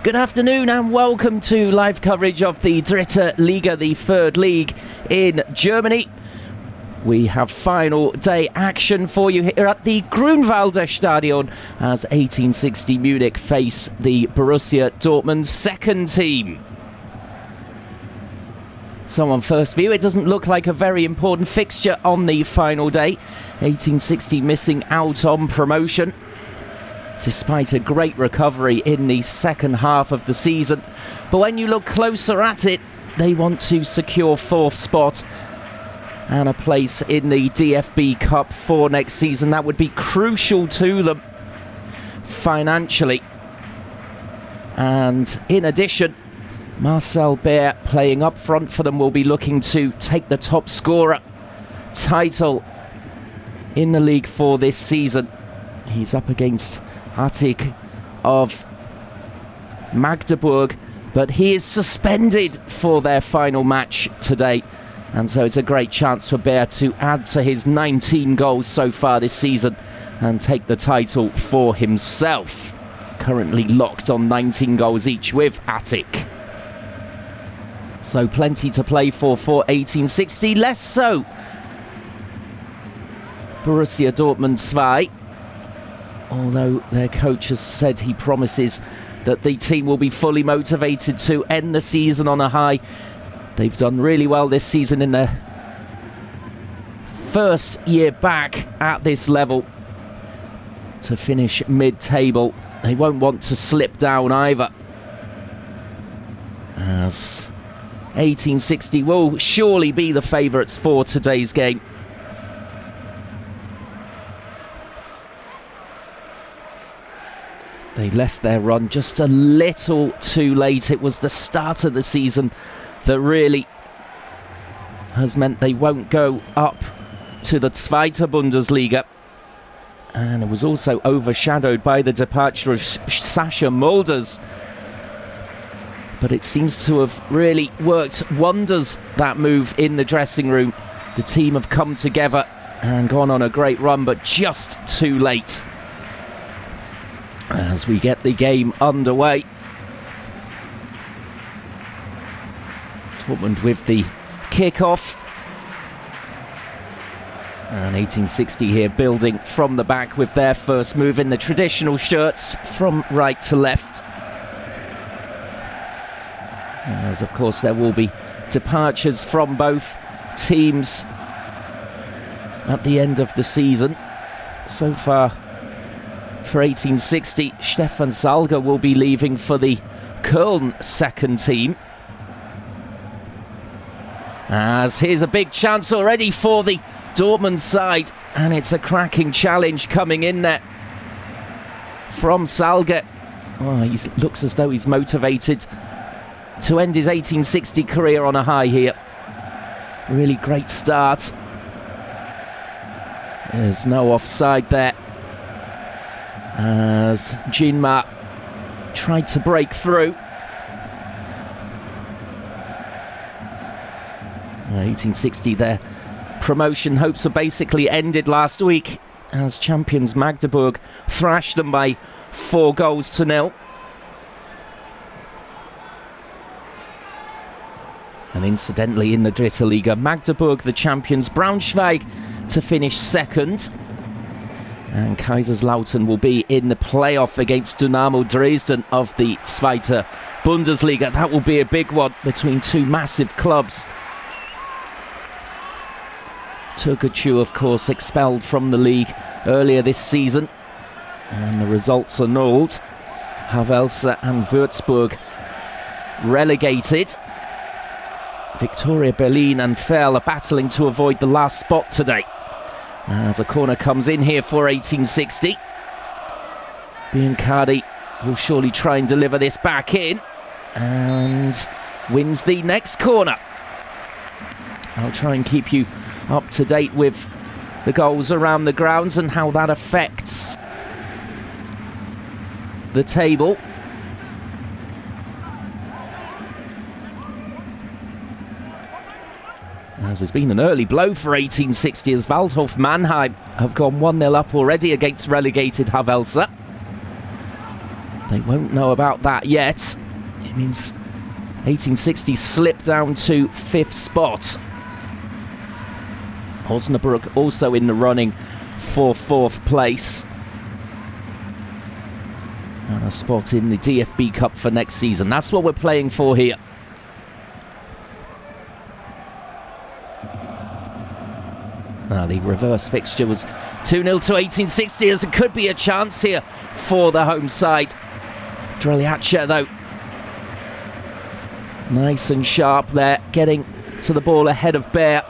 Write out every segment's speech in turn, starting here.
Good afternoon and welcome to live coverage of the Dritte Liga, the third league in Germany. We have final day action for you here at the Grünwalder Stadion as 1860 Munich face the Borussia Dortmund second team. So on first view, it doesn't look like a very important fixture on the final day. 1860 missing out on promotion, despite a great recovery in the second half of the season. But when you look closer at it, they want to secure fourth spot and a place in the DFB Cup for next season. That would be crucial to them financially. And in addition, Marcel Beer, playing up front for them, will be looking to take the top scorer title in the league for this season. He's up against Attic of Magdeburg, but he is suspended for their final match today. And so it's a great chance for Beer to add to his 19 goals so far this season and take the title for himself. Currently locked on 19 goals each with Attic. So plenty to play for 1860. Less so Borussia Dortmund II. Although their coach has said he promises that the team will be fully motivated to end the season on a high. They've done really well this season in their first year back at this level to finish mid-table. They won't want to slip down either, as 1860 will surely be the favourites for today's game. They left their run just a little too late. It was the start of the season that really has meant they won't go up to the Zweite Bundesliga. And it was also overshadowed by the departure of Sascha Mulders. But it seems to have really worked wonders, that move in the dressing room. The team have come together and gone on a great run, but just too late as we get the game underway. Dortmund with the kick-off. And 1860 here building from the back with their first move in the traditional shirts from right to left. As of course there will be departures from both teams at the end of the season. So far for 1860, Stefan Salga will be leaving for the Köln second team. As here's a big chance already for the Dortmund side, and it's a cracking challenge coming in there from Salga. Oh, he looks as though he's motivated to end his 1860 career on a high here. Really great start. There's no offside there, as Jinma tried to break through. 1860, their promotion hopes were basically ended last week as champions Magdeburg thrashed them by 4-0. And incidentally, in the Dritte Liga, Magdeburg, the champions, Braunschweig to finish second. And Kaiserslautern will be in the playoff against Dynamo Dresden of the Zweite Bundesliga. That will be a big one between two massive clubs. Turgotchu, of course, expelled from the league earlier this season, and the results annulled. Havelse and Würzburg relegated. Victoria Berlin and Ferl are battling to avoid the last spot today. As a corner comes in here for 1860. Biancardi will surely try and deliver this back in and wins the next corner. I'll try and keep you up to date with the goals around the grounds and how that affects the table. As has been an early blow for 1860 as Waldhof Mannheim have gone 1-0 up already against relegated Havelse. They won't know about that yet. It means 1860 slip down to 5th spot. Osnabrück also in the running for 4th place. And a spot in the DFB Cup for next season. That's what we're playing for here. The reverse fixture was 2-0 to 1860, as it could be a chance here for the home side. Dreliacha, though, nice and sharp there, getting to the ball ahead of Bear.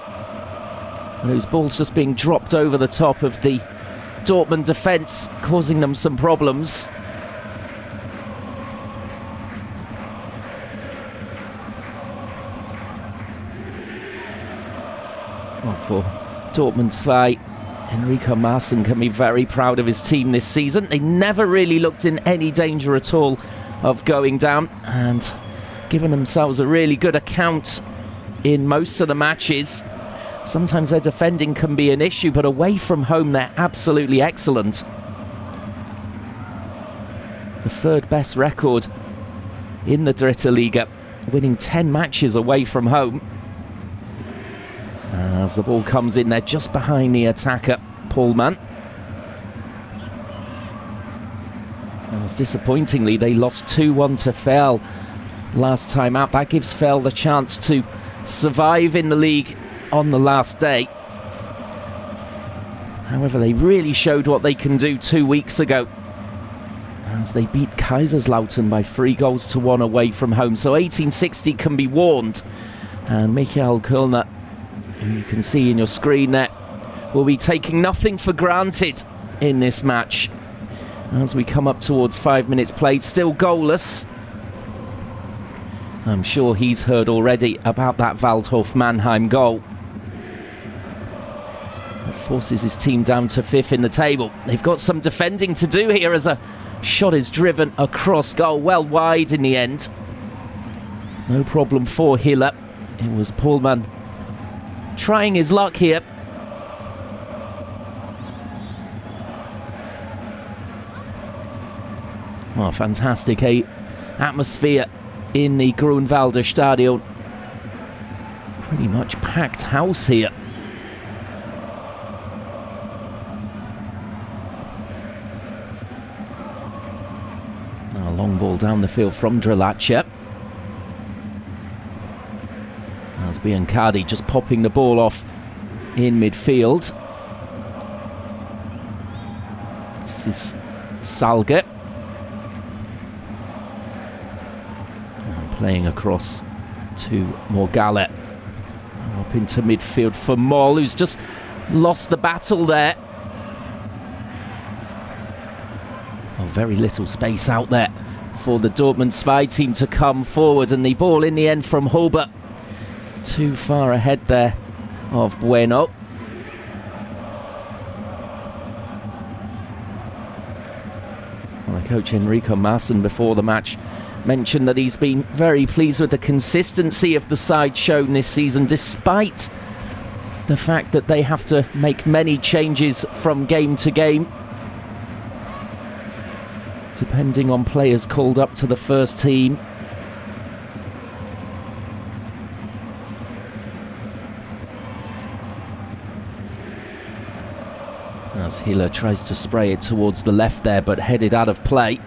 And whose ball's just being dropped over the top of the Dortmund defence, causing them some problems. Well, for Dortmund II, Enrico Maaßen can be very proud of his team this season. They never really looked in any danger at all of going down, and given themselves a really good account in most of the matches. Sometimes their defending can be an issue, but away from home they're absolutely excellent. The 3rd best record in the Dritte Liga, winning 10 matches away from home. As the ball comes in, they're just behind the attacker, Pohlmann. As disappointingly, they lost 2-1 to Ferl last time out. That gives Ferl the chance to survive in the league on the last day. However, they really showed what they can do 2 weeks ago, as they beat Kaiserslautern by 3-1 away from home. So 1860 can be warned, and Michael Kölner, who you can see in your screen there, will be taking nothing for granted in this match. As we come up towards 5 minutes played, still goalless. I'm sure he's heard already about that Waldhof Mannheim goal. It forces his team down to 5th in the table. They've got some defending to do here, as a shot is driven across goal, well wide in the end. No problem for Hiller. It was Pohlmann trying his luck here. Oh, fantastic atmosphere in the Grunwalder Stadion. Pretty much packed house here. A long ball down the field from Drelacha. As Biancardi just popping the ball off in midfield. This is Salge. Playing across to Morgale. Up into midfield for Moll, who's just lost the battle there. Oh, very little space out there for the Dortmund II team to come forward, and the ball in the end from Huber. Too far ahead there of Bueno. Well, the coach Enrico Maaßen before the match mentioned that he's been very pleased with the consistency of the side shown this season, despite the fact that they have to make many changes from game to game, depending on players called up to the first team. As Hiller tries to spray it towards the left there, but headed out of play.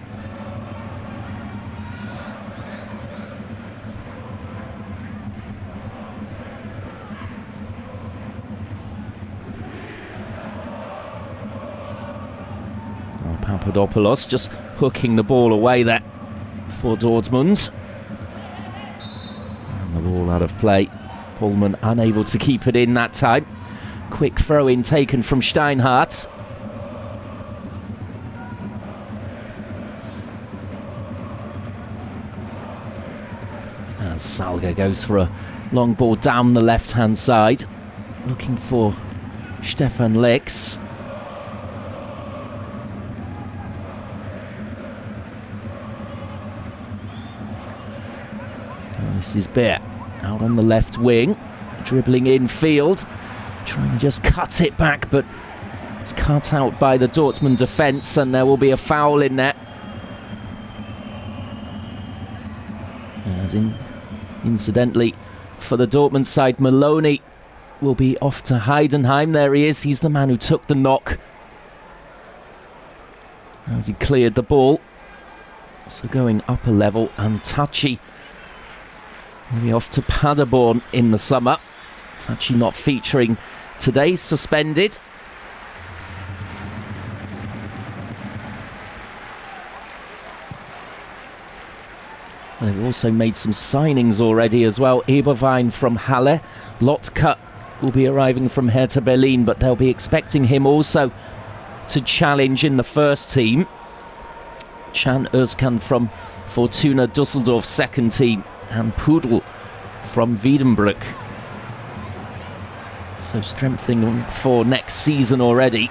Papadopoulos just hooking the ball away there for Dortmund. And the ball out of play. Pohlmann unable to keep it in that time. Quick throw-in taken from Steinhardt. As Salga goes for a long ball down the left-hand side, looking for Stefan Lex. This is Bear out on the left wing, dribbling in field, trying to just cut it back, but it's cut out by the Dortmund defence, and there will be a foul in there. Incidentally, for the Dortmund side, Maloney will be off to Heidenheim. There he is. He's the man who took the knock as he cleared the ball. So going up a level, and Tachi will be off to Paderborn in the summer. Tachi not featuring today, suspended. They've also made some signings already as well. Eberwein from Halle. Lotka will be arriving from Hertha Berlin, but they'll be expecting him also to challenge in the first team. Can Özkan from Fortuna Düsseldorf second team, and Pudel from Wiedenbrück. So strengthening for next season already.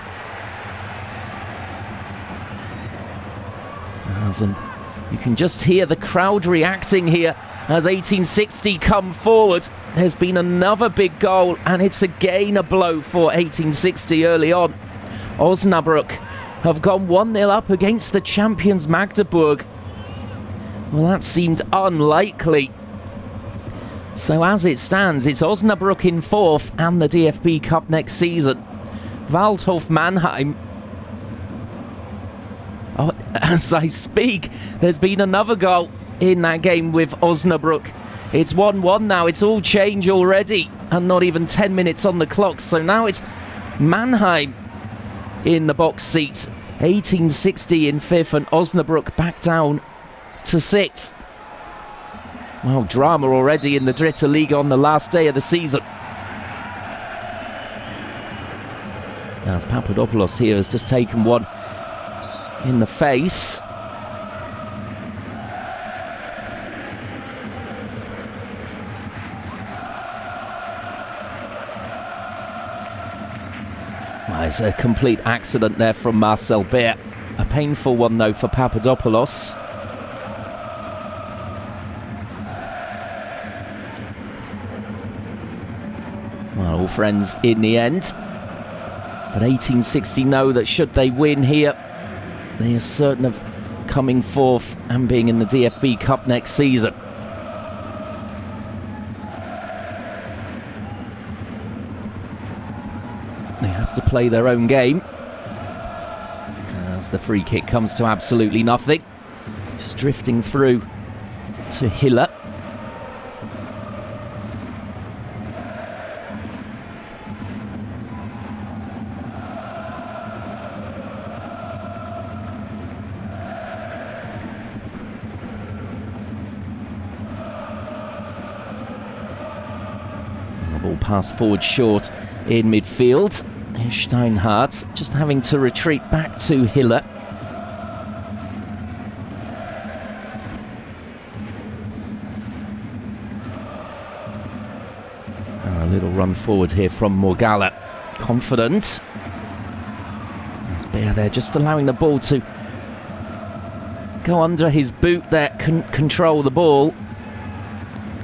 You can just hear the crowd reacting here as 1860 come forward. There's been another big goal, and it's again a blow for 1860 early on. Osnabrück have gone 1-0 up against the champions Magdeburg. Well, that seemed unlikely. So as it stands, it's Osnabrück in fourth and the DFB Cup next season. Waldhof Mannheim. Oh, as I speak, there's been another goal in that game with Osnabrück. It's 1-1 now. It's all change already, and not even 10 minutes on the clock. So now it's Mannheim in the box seat. 1860 in fifth, and Osnabrück back down to sixth. Well, drama already in the Dritte Liga on the last day of the season. As Papadopoulos here has just taken one in the face. Well, it's a complete accident there from Marcel Beer. A painful one though for Papadopoulos. Well, all friends in the end. But 1860 know that should they win here, they are certain of coming fourth and being in the DFB Cup next season. They have to play their own game. As the free kick comes to absolutely nothing. Just drifting through to Hiller. Pass forward short in midfield. Here's Steinhardt just having to retreat back to Hiller. A little run forward here from Morgalla. Confident. There's Bear there just allowing the ball to go under his boot there. Control the ball.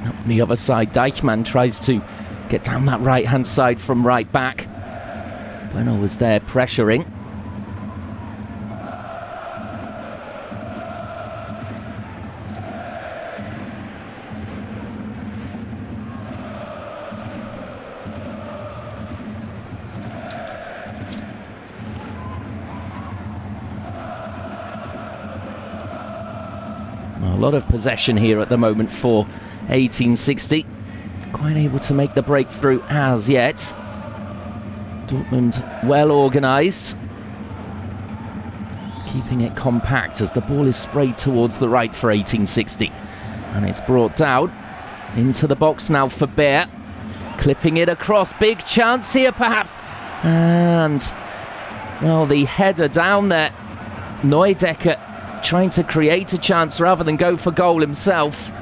Up the other side, Deichmann tries to get down that right-hand side from right back. Bueno was there pressuring. A lot of possession here at the moment for 1860. Quite able to make the breakthrough as yet. Dortmund well organised, keeping it compact as the ball is sprayed towards the right for 1860, and it's brought down into the box now for Bear, clipping it across. Big chance here perhaps, and well, the header down there. Neudecker trying to create a chance rather than go for goal himself.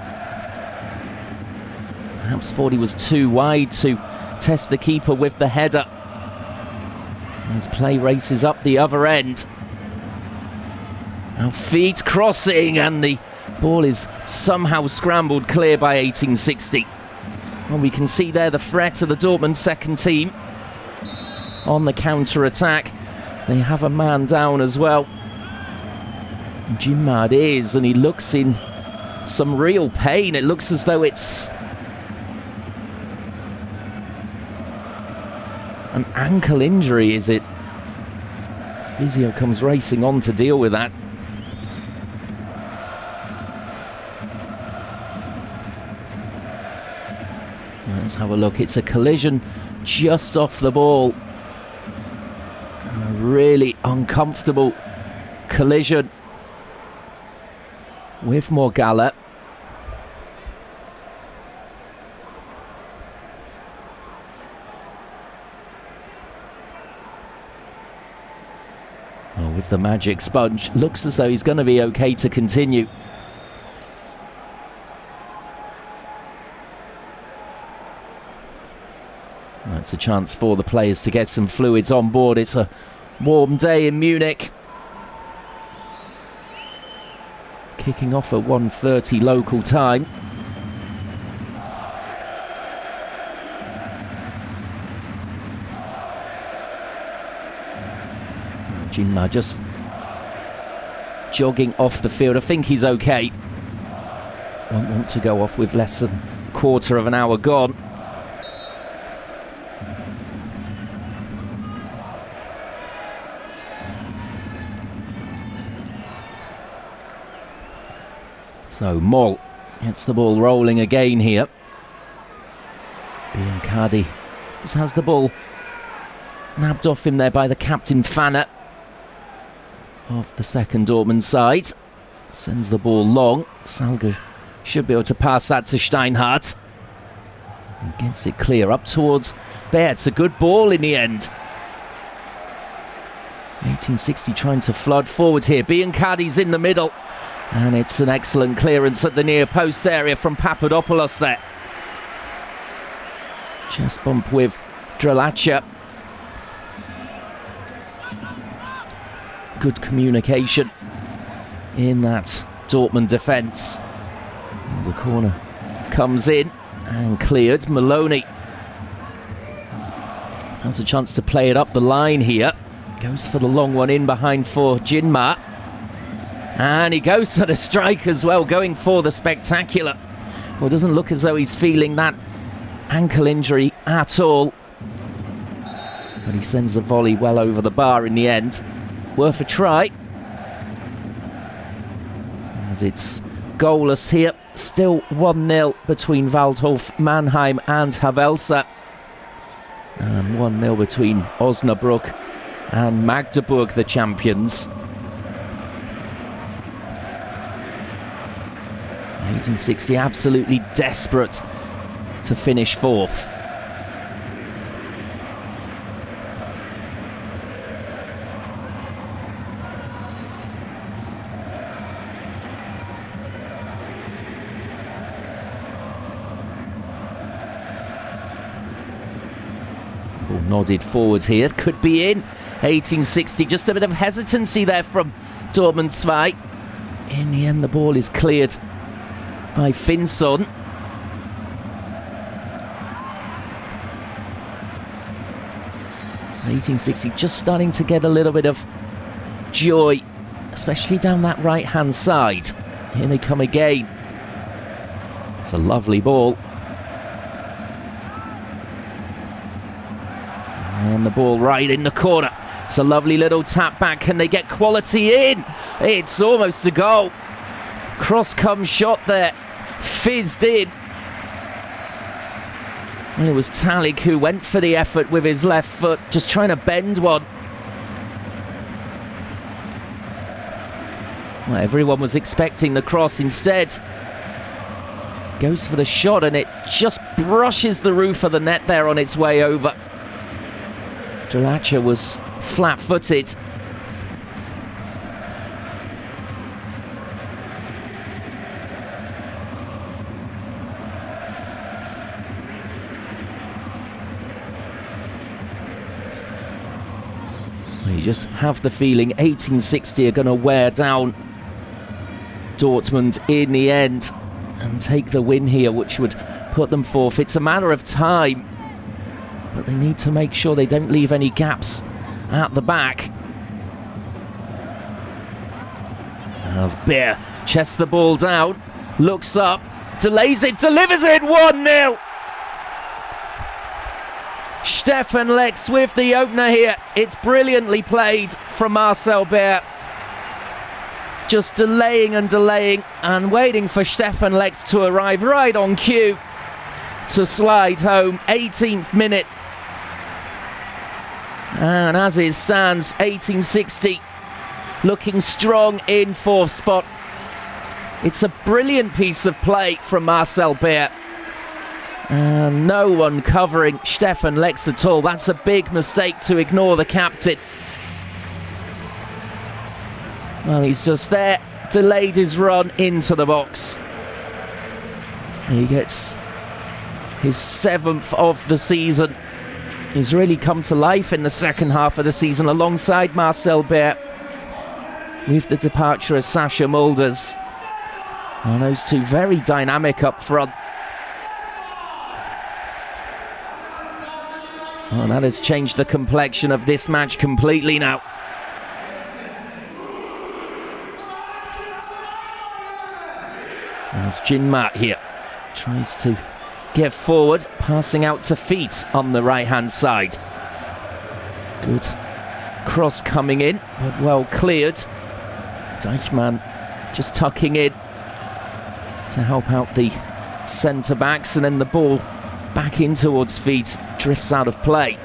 Perhaps thought he was too wide to test the keeper with the header. As play races up the other end. Now feet crossing, and the ball is somehow scrambled clear by 1860. Well, we can see there the threat of the Dortmund second team on the counter-attack. They have a man down as well. Jimad is, and he looks in some real pain. It looks as though it's an ankle injury, is it? Physio comes racing on to deal with that. Let's have a look. It's a collision just off the ball. A really uncomfortable collision with Morgalla. With the magic sponge, looks as though he's going to be okay to continue. That's a chance for the players to get some fluids on board. It's a warm day in Munich. Kicking off at 1:30 local time. Jinma just jogging off the field. I think he's okay. Won't want to go off with less than a quarter of an hour gone. So Moll gets the ball rolling again here. Biancardi just has the ball nabbed off him there by the captain Fanner of the second Dortmund side. Sends the ball long. Salga should be able to pass that to Steinhardt. And gets it clear up towards Bear. It's a good ball in the end. 1860 trying to flood forward here. Biancardi's in the middle. And it's an excellent clearance at the near post area from Papadopoulos there. Chest bump with Dralacha. Good communication in that Dortmund defence. The corner comes in and cleared. Maloney has a chance to play it up the line here. Goes for the long one in behind for Jinma. And he goes to the strike as well, going for the spectacular. Well, it doesn't look as though he's feeling that ankle injury at all. But he sends the volley well over the bar in the end. Worth a try. As it's goalless here. Still 1-0 between Waldhof, Mannheim and Havelse. And 1-0 between Osnabrück and Magdeburg, the champions. 1860 absolutely desperate to finish fourth. Ball nodded forward here, could be in. 1860, just a bit of hesitancy there from Dortmund II. In the end, the ball is cleared by Finson. (1860) just starting to get a little bit of joy, especially down that right-hand side. Here they come again. It's a lovely ball. And the ball right in the corner. It's a lovely little tap back. Can they get quality in? It's almost a goal. Cross-come shot there. Fizzed in. And it was Talik who went for the effort with his left foot, just trying to bend one. Well, everyone was expecting the cross. Instead, goes for the shot and it just brushes the roof of the net there on its way over. Dralacha was flat-footed. You just have the feeling 1860 are going to wear down Dortmund in the end and take the win here, which would put them fourth. It's a matter of time, but they need to make sure they don't leave any gaps at the back. As Beer chests the ball down, looks up, delays it, delivers it, 1-0. Stefan Lex with the opener here. It's brilliantly played from Marcel Baer. Just delaying and waiting for Stefan Lex to arrive right on cue to slide home. 18th minute. And as it stands, 1860 looking strong in fourth spot. It's a brilliant piece of play from Marcel Baer. And no one covering Stefan Lex at all. That's a big mistake to ignore the captain. Well, he's just there, delayed his run into the box. He gets his 7th of the season. He's really come to life in the second half of the season alongside Marcel Baer, with the departure of Sascha Mulders. And those two very dynamic up front. Well, that has changed the complexion of this match completely now. As Jinma here tries to get forward, passing out to Feet on the right-hand side. Good cross coming in, but well cleared. Deichmann just tucking in to help out the centre-backs, and then the ball back in towards Feet, drifts out of play.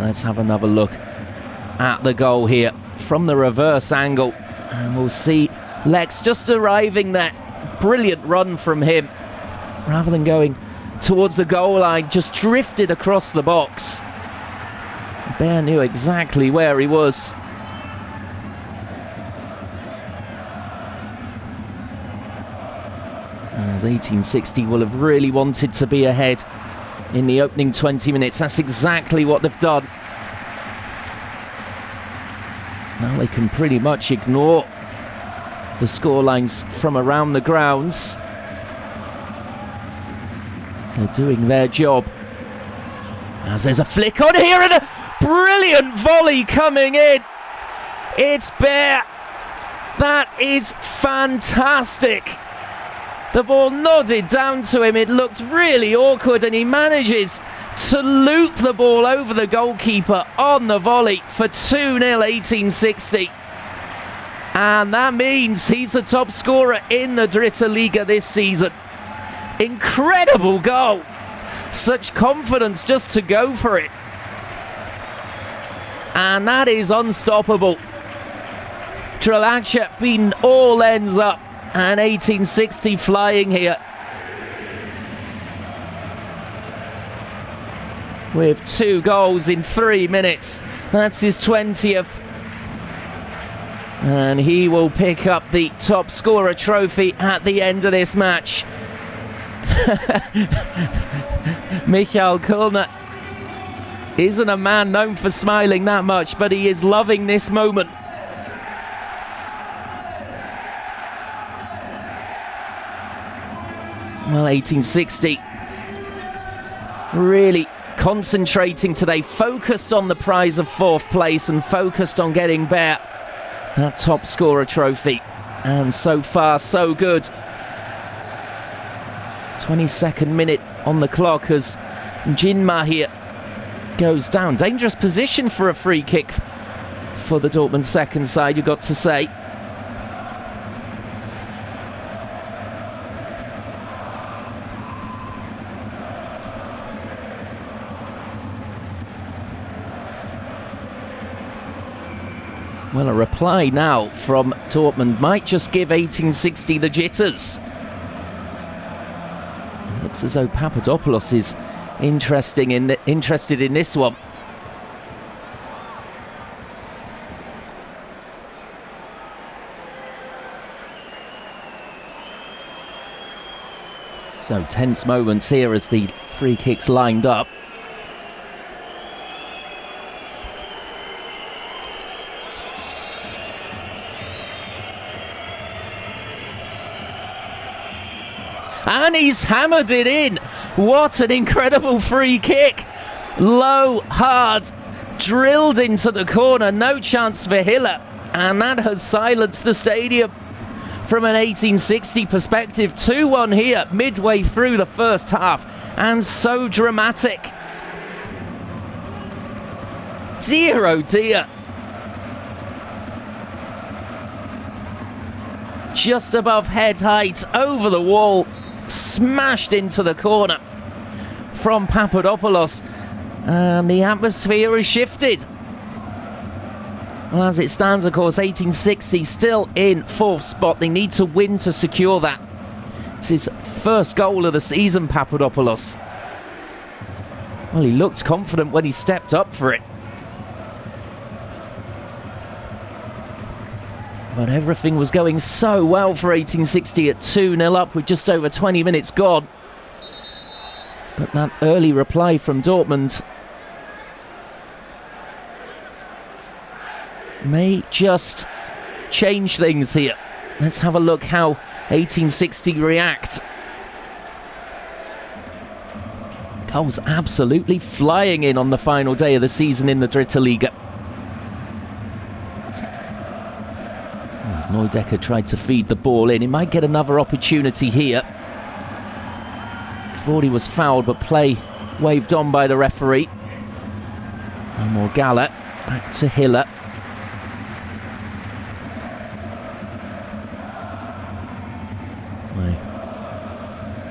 Let's have another look at the goal here from the reverse angle, and we'll see Lex just arriving there. Brilliant run from him. Rather than going towards the goal line, just drifted across the box. Baer knew exactly where he was. As 1860 will have really wanted to be ahead in the opening 20 minutes. That's exactly what they've done. Now they can pretty much ignore the scorelines from around the grounds. They're doing their job. As there's a flick on here and a brilliant volley coming in. It's Baer. That is fantastic. The ball nodded down to him. It looked really awkward, and he manages to loop the ball over the goalkeeper on the volley for 2-0 1860. And that means he's the top scorer in the Dritte Liga this season. Incredible goal. Such confidence just to go for it. And that is unstoppable. Trelacha beaten all ends up, and 1860 flying here. With 2 goals in 3 minutes. That's his 20th. And he will pick up the top scorer trophy at the end of this match. Michael Kulner isn't a man known for smiling that much, but he is loving this moment. Well, 1860 really concentrating today, focused on the prize of 4th place and focused on getting Baer that top scorer trophy. And so far, so good. 22nd minute on the clock as Jinma here goes down. Dangerous position for a free kick for the Dortmund second side, you've got to say. Well, a reply now from Dortmund might just give 1860 the jitters. Looks as though Papadopoulos is interested in this one. So tense moments here as the free kicks lined up. And he's hammered it in. What an incredible free kick. Low, hard, drilled into the corner. No chance for Hiller. And that has silenced the stadium. From an 1860 perspective, 2-1 here, midway through the first half. And so dramatic. Dear, oh dear. Just above head height, over the wall, smashed into the corner from Papadopoulos, and the atmosphere has shifted. Well, as it stands, of course, 1860 still in fourth spot. They need to win to secure that. It's his first goal of the season, Papadopoulos. Well, he looked confident when he stepped up for it. But everything was going so well for 1860 at 2-0 up with just over 20 minutes gone. But that early reply from Dortmund may just change things here. Let's have a look how 1860 react. Goals absolutely flying in on the final day of the season in the Dritte Liga. As Neudecker tried to feed the ball in, he might get another opportunity here. Thought he was fouled, but play waved on by the referee. And Morgalla back to Hiller.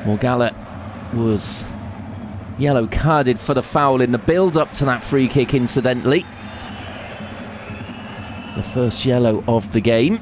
Morgalla was yellow carded for the foul in the build-up to that free kick, incidentally. The first yellow of the game.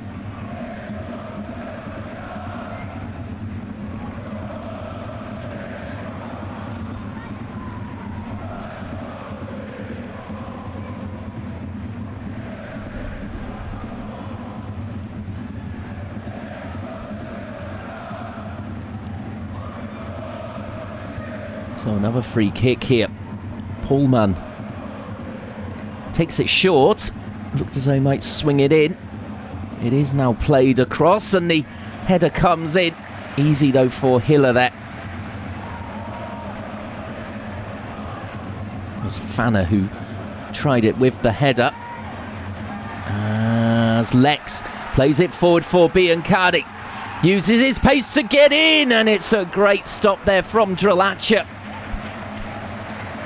So another free kick here. Pullman takes it short. Looked as though he might swing it in. It is now played across and the header comes in. Easy though for Hiller there. It was Fanner who tried it with the header. As Lex plays it forward for Biancardi. Uses his pace to get in, and it's a great stop there from Drlacha.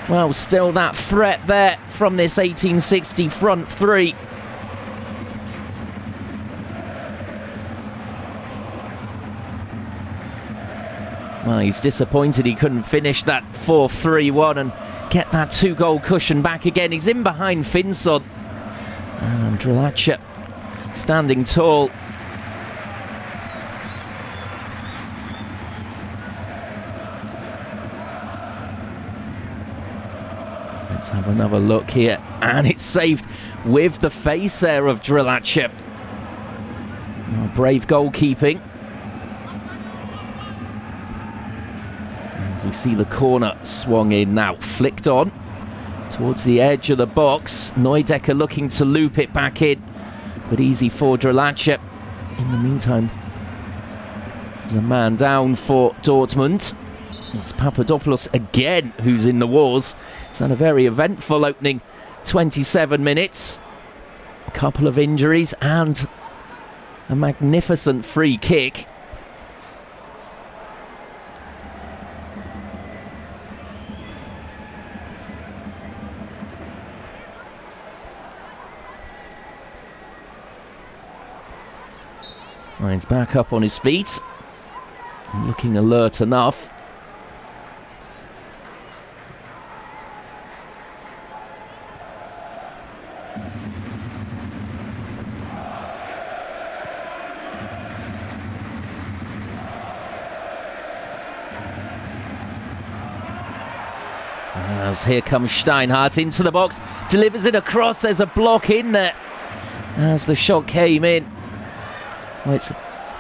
Well, still that threat there from this 1860 front three. Well, he's disappointed he couldn't finish that 4-3-1 and get that 2-goal cushion back again. He's in behind Finson. And Drlacha standing tall. Let's have another look here, and it's saved with the face there of Drlacha. Oh, brave goalkeeping. As we see the corner swung in now, flicked on towards the edge of the box. Neudecker looking to loop it back in, but easy for Drlacha. In the meantime, there's a man down for Dortmund. It's Papadopoulos again who's in the wars. It's had a very eventful opening 27 minutes. A couple of injuries and a magnificent free kick. Ryan's back up on his feet. Looking alert enough. As here comes Steinhardt into the box, delivers it across. There's a block in there as the shot came in. Well, it's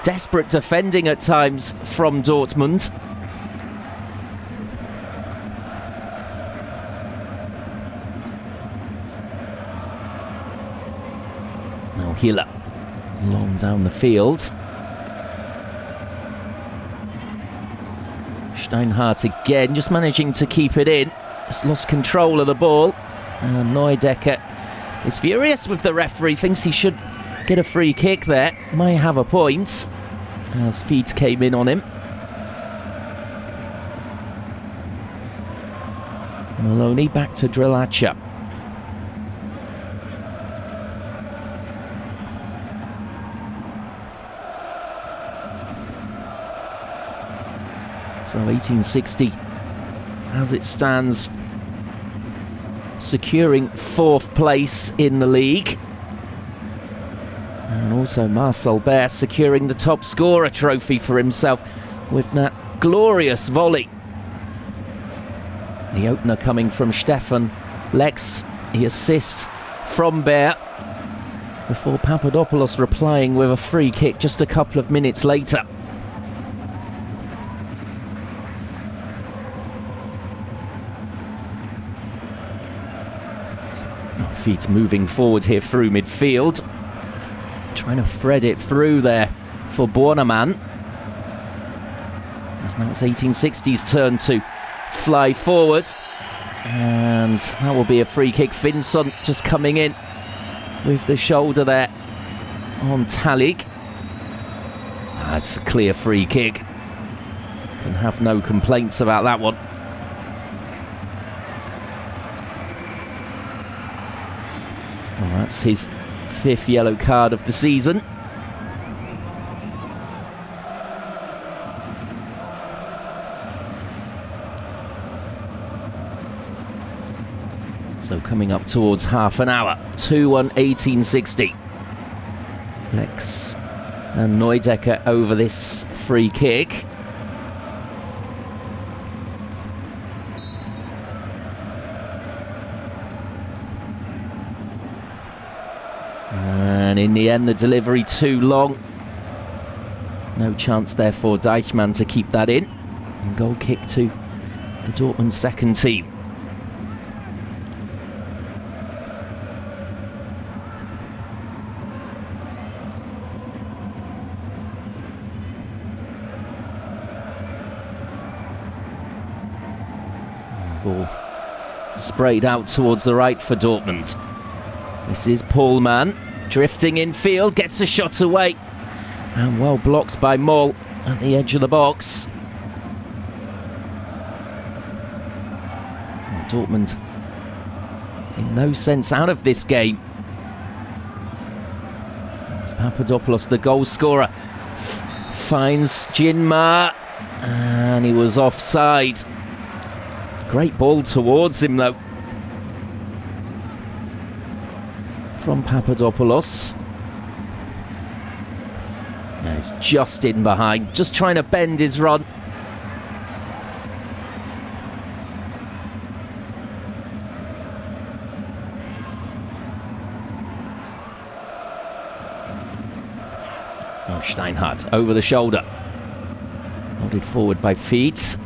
desperate defending at times from Dortmund. Now Hiller long down the field. Steinhardt again, just managing to keep it in. Just lost control of the ball. And Neudecker is furious with the referee, thinks he should get a free kick there. Might have a point, as feet came in on him. Maloney back to Drilacher. So 1860, as it stands, securing 4th place in the league. And also Marcel Baer securing the top scorer trophy for himself with that glorious volley. The opener coming from Stefan Lex, the assist from Baer, before Papadopoulos replying with a free kick just a couple of minutes later. Feet moving forward here through midfield, trying to thread it through there for Bornemann. As now it's 1860's turn to fly forward, and that will be a free kick. Finson just coming in with the shoulder there on Talik. That's a clear free kick. Can have no complaints about that one. Well, that's his 5th yellow card of the season. So coming up towards half an hour. 2-1 1860. Lex and Neudecker over this free kick. And in the end, the delivery too long. No chance there for Deichmann to keep that in. And goal kick to the Dortmund second team. Ball sprayed out towards the right for Dortmund. This is Pohlmann, drifting in field, gets a shot away, and well blocked by Moll at the edge of the box. And Dortmund in no sense out of this game. As Papadopoulos, the goal scorer, finds Jinma, and he was offside. Great ball towards him though from Papadopoulos. And it's just in behind, just trying to bend his run. Oh, Steinhardt over the shoulder. Nodded forward by feet.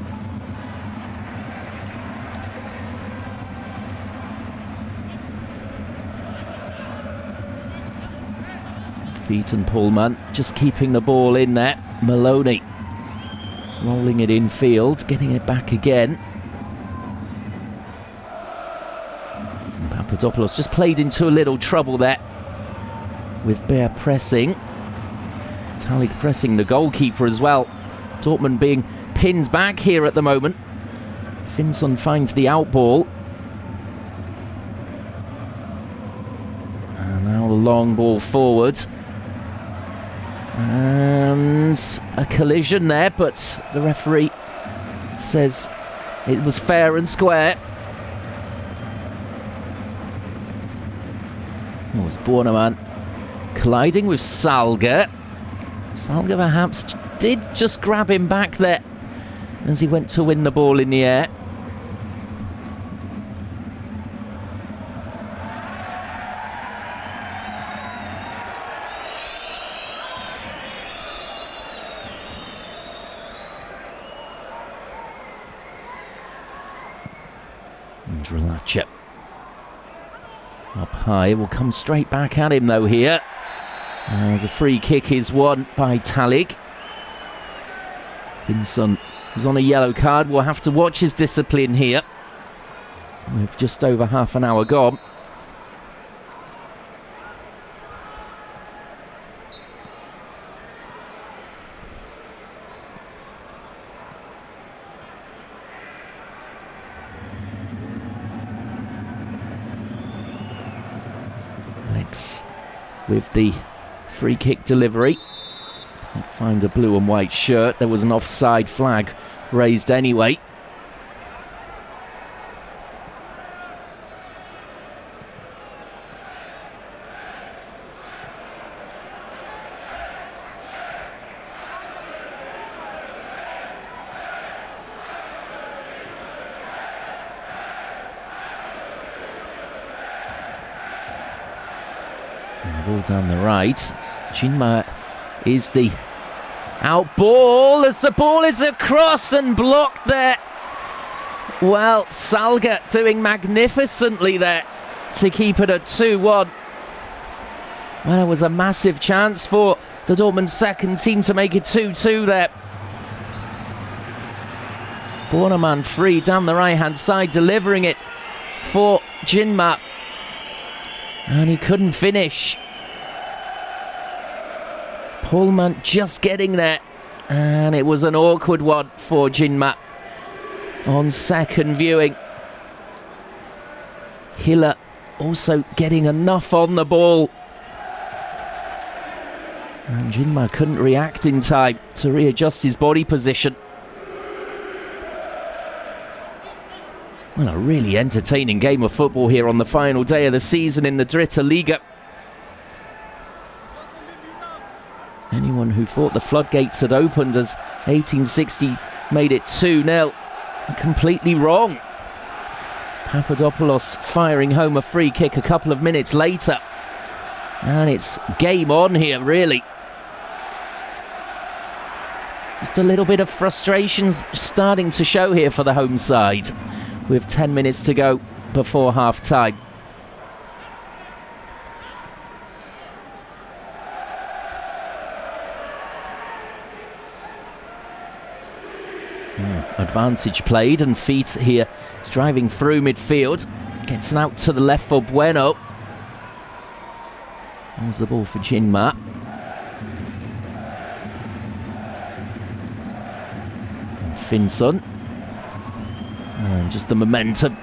Feet and Pohlmann just keeping the ball in there. Maloney rolling it in field, getting it back again. And Papadopoulos just played into a little trouble there with Baer pressing. Talik pressing the goalkeeper as well. Dortmund being pinned back here at the moment. Finson finds the out ball. And now the long ball forwards. And a collision there, but the referee says it was fair and square. It was Bornemann colliding with Salga. Salga perhaps did just grab him back there as he went to win the ball in the air. Drilacher up high, will come straight back at him though here. As a free kick is won by Talik. Finson He's on a yellow card. We'll have to watch his discipline here. With just over half an hour gone. Lex with the free kick delivery. Can't find a blue and white shirt. There was an offside flag raised anyway. Ball down the right. Jinma is the out ball as the ball is across and blocked there. Well, Salga doing magnificently there to keep it at 2-1. Well, it was a massive chance for the Dortmund second team to make it 2-2 there. Bornemann free down the right-hand side, delivering it for Jinma. And he couldn't finish. Pullman just getting there. And it was an awkward one for Jinma. On second viewing. Hiller also getting enough on the ball. And Jinma couldn't react in time to readjust his body position. Well, a really entertaining game of football here on the final day of the season in the Dritte Liga. Anyone who thought the floodgates had opened as 1860 made it 2-0, completely wrong. Papadopoulos firing home a free kick a couple of minutes later. And it's game on here, really. Just a little bit of frustration starting to show here for the home side, with 10 minutes to go before half-time. Advantage played, and Feet here is driving through midfield. Gets an out to the left for Bueno. There's the ball for Jinma. Finson. And just the momentum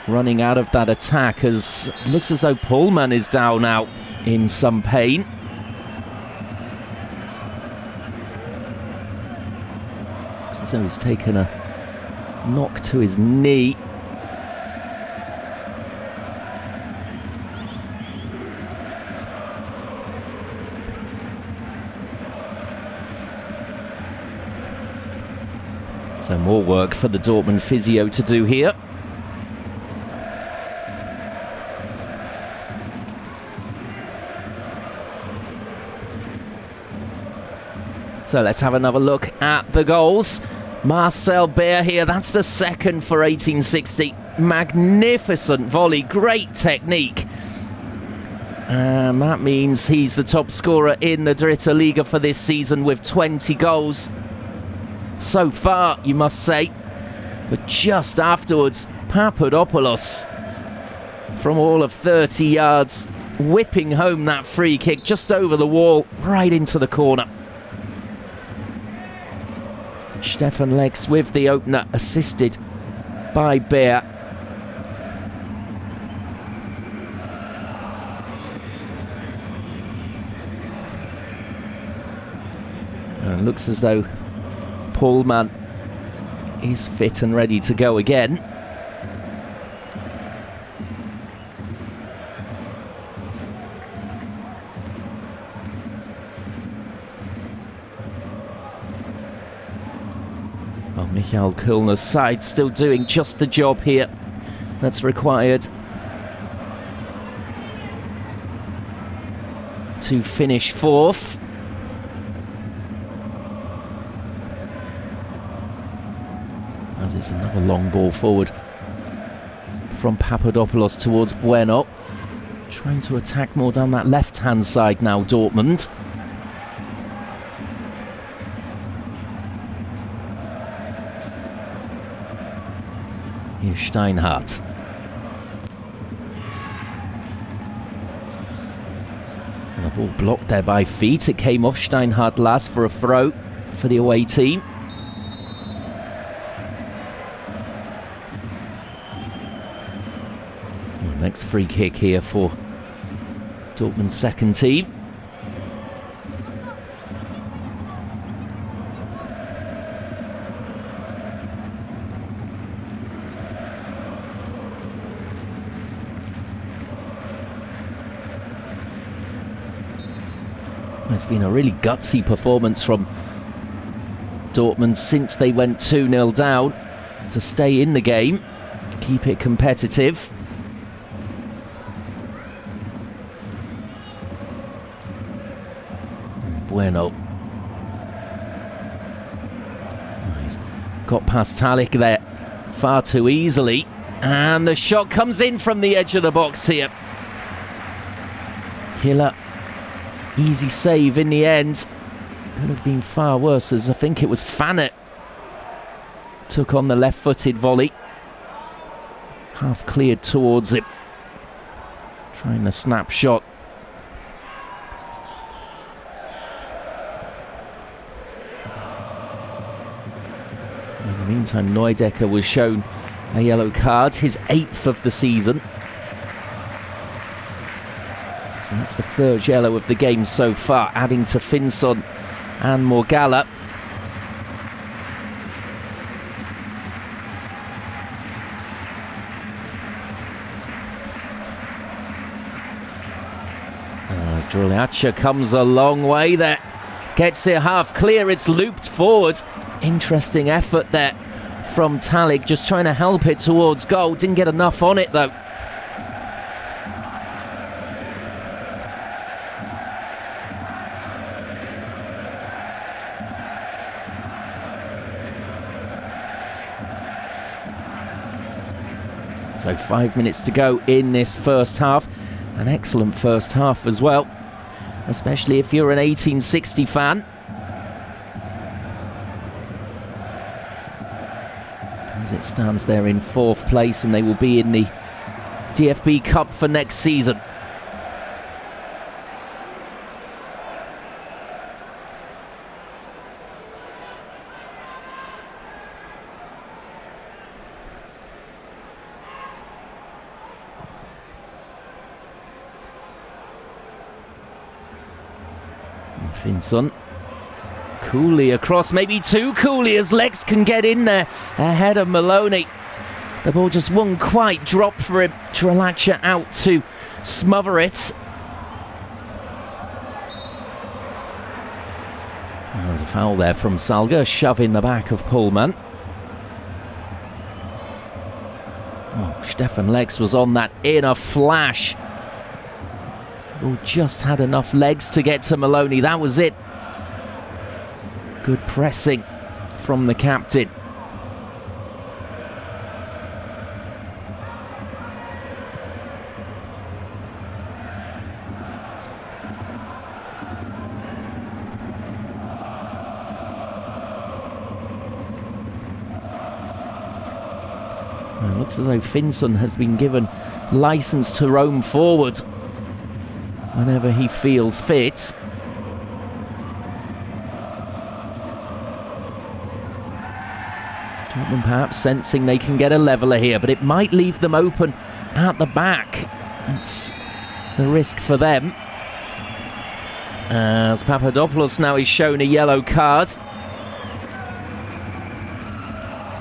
running out of that attack, as it looks as though Pullman is down now in some pain. Looks as though he's taken a knock to his knee. So more work for the Dortmund physio to do here. So let's have another look at the goals. Marcel Baer here, that's the second for 1860. Magnificent volley, great technique. And that means he's the top scorer in the Dritte Liga for this season with 20 goals. So far, you must say. But just afterwards, Papadopoulos from all of 30 yards, whipping home that free kick just over the wall, right into the corner. Stefan Lex with the opener, assisted by Baer. And looks as though Pullman is fit and ready to go again. Well, Michael Kühlner's side still doing just the job here that's required to finish fourth. As it's another long ball forward from Papadopoulos towards Bueno. Trying to attack more down that left-hand side now, Dortmund. Here's Steinhardt. And the ball blocked there by feet. It came off Steinhardt last for a throw for the away team. Next free kick here for Dortmund's second team. It's been a really gutsy performance from Dortmund since they went 2-0 down to stay in the game, keep it competitive. Bueno. He's got past Talik there far too easily. And the shot comes in from the edge of the box here. Hiller, easy save in the end. Could have been far worse, as I think it was Fanet took on the left-footed volley. Half cleared towards it. Trying the snapshot. In the meantime, Neudecker was shown a yellow card, his 8th of the season. So that's the 3rd yellow of the game so far, adding to Finson and Morgalla. Driliacha comes a long way there. Gets it half clear, it's looped forward. Interesting effort there from Talik, just trying to help it towards goal. Didn't get enough on it though. So 5 minutes to go in this first half. An excellent first half as well, especially if you're an 1860 fan. As it stands there in 4th place, and they will be in the DFB Cup for next season. Finson. Cooley across, maybe too Cooley, as legs can get in there ahead of Maloney. The ball just won't quite drop for him. Driliacha out to smother it. There's a foul there from Salga, shove in the back of Pullman. Oh, Stefan Legs was on that in a flash. Oh, just had enough legs to get to Maloney. That was it. Good pressing from the captain. Well, it looks as though Finson has been given license to roam forward whenever he feels fit. Dortmund perhaps sensing they can get a leveller here, but it might leave them open at the back. That's the risk for them. As Papadopoulos now is shown a yellow card.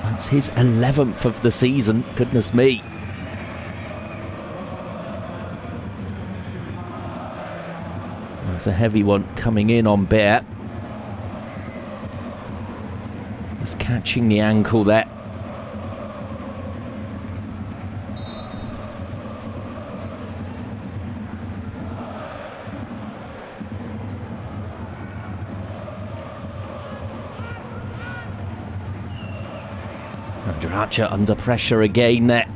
That's his 11th of the season, goodness me. That's a heavy one coming in on Bear. Just catching the ankle there. Driliacha under pressure again there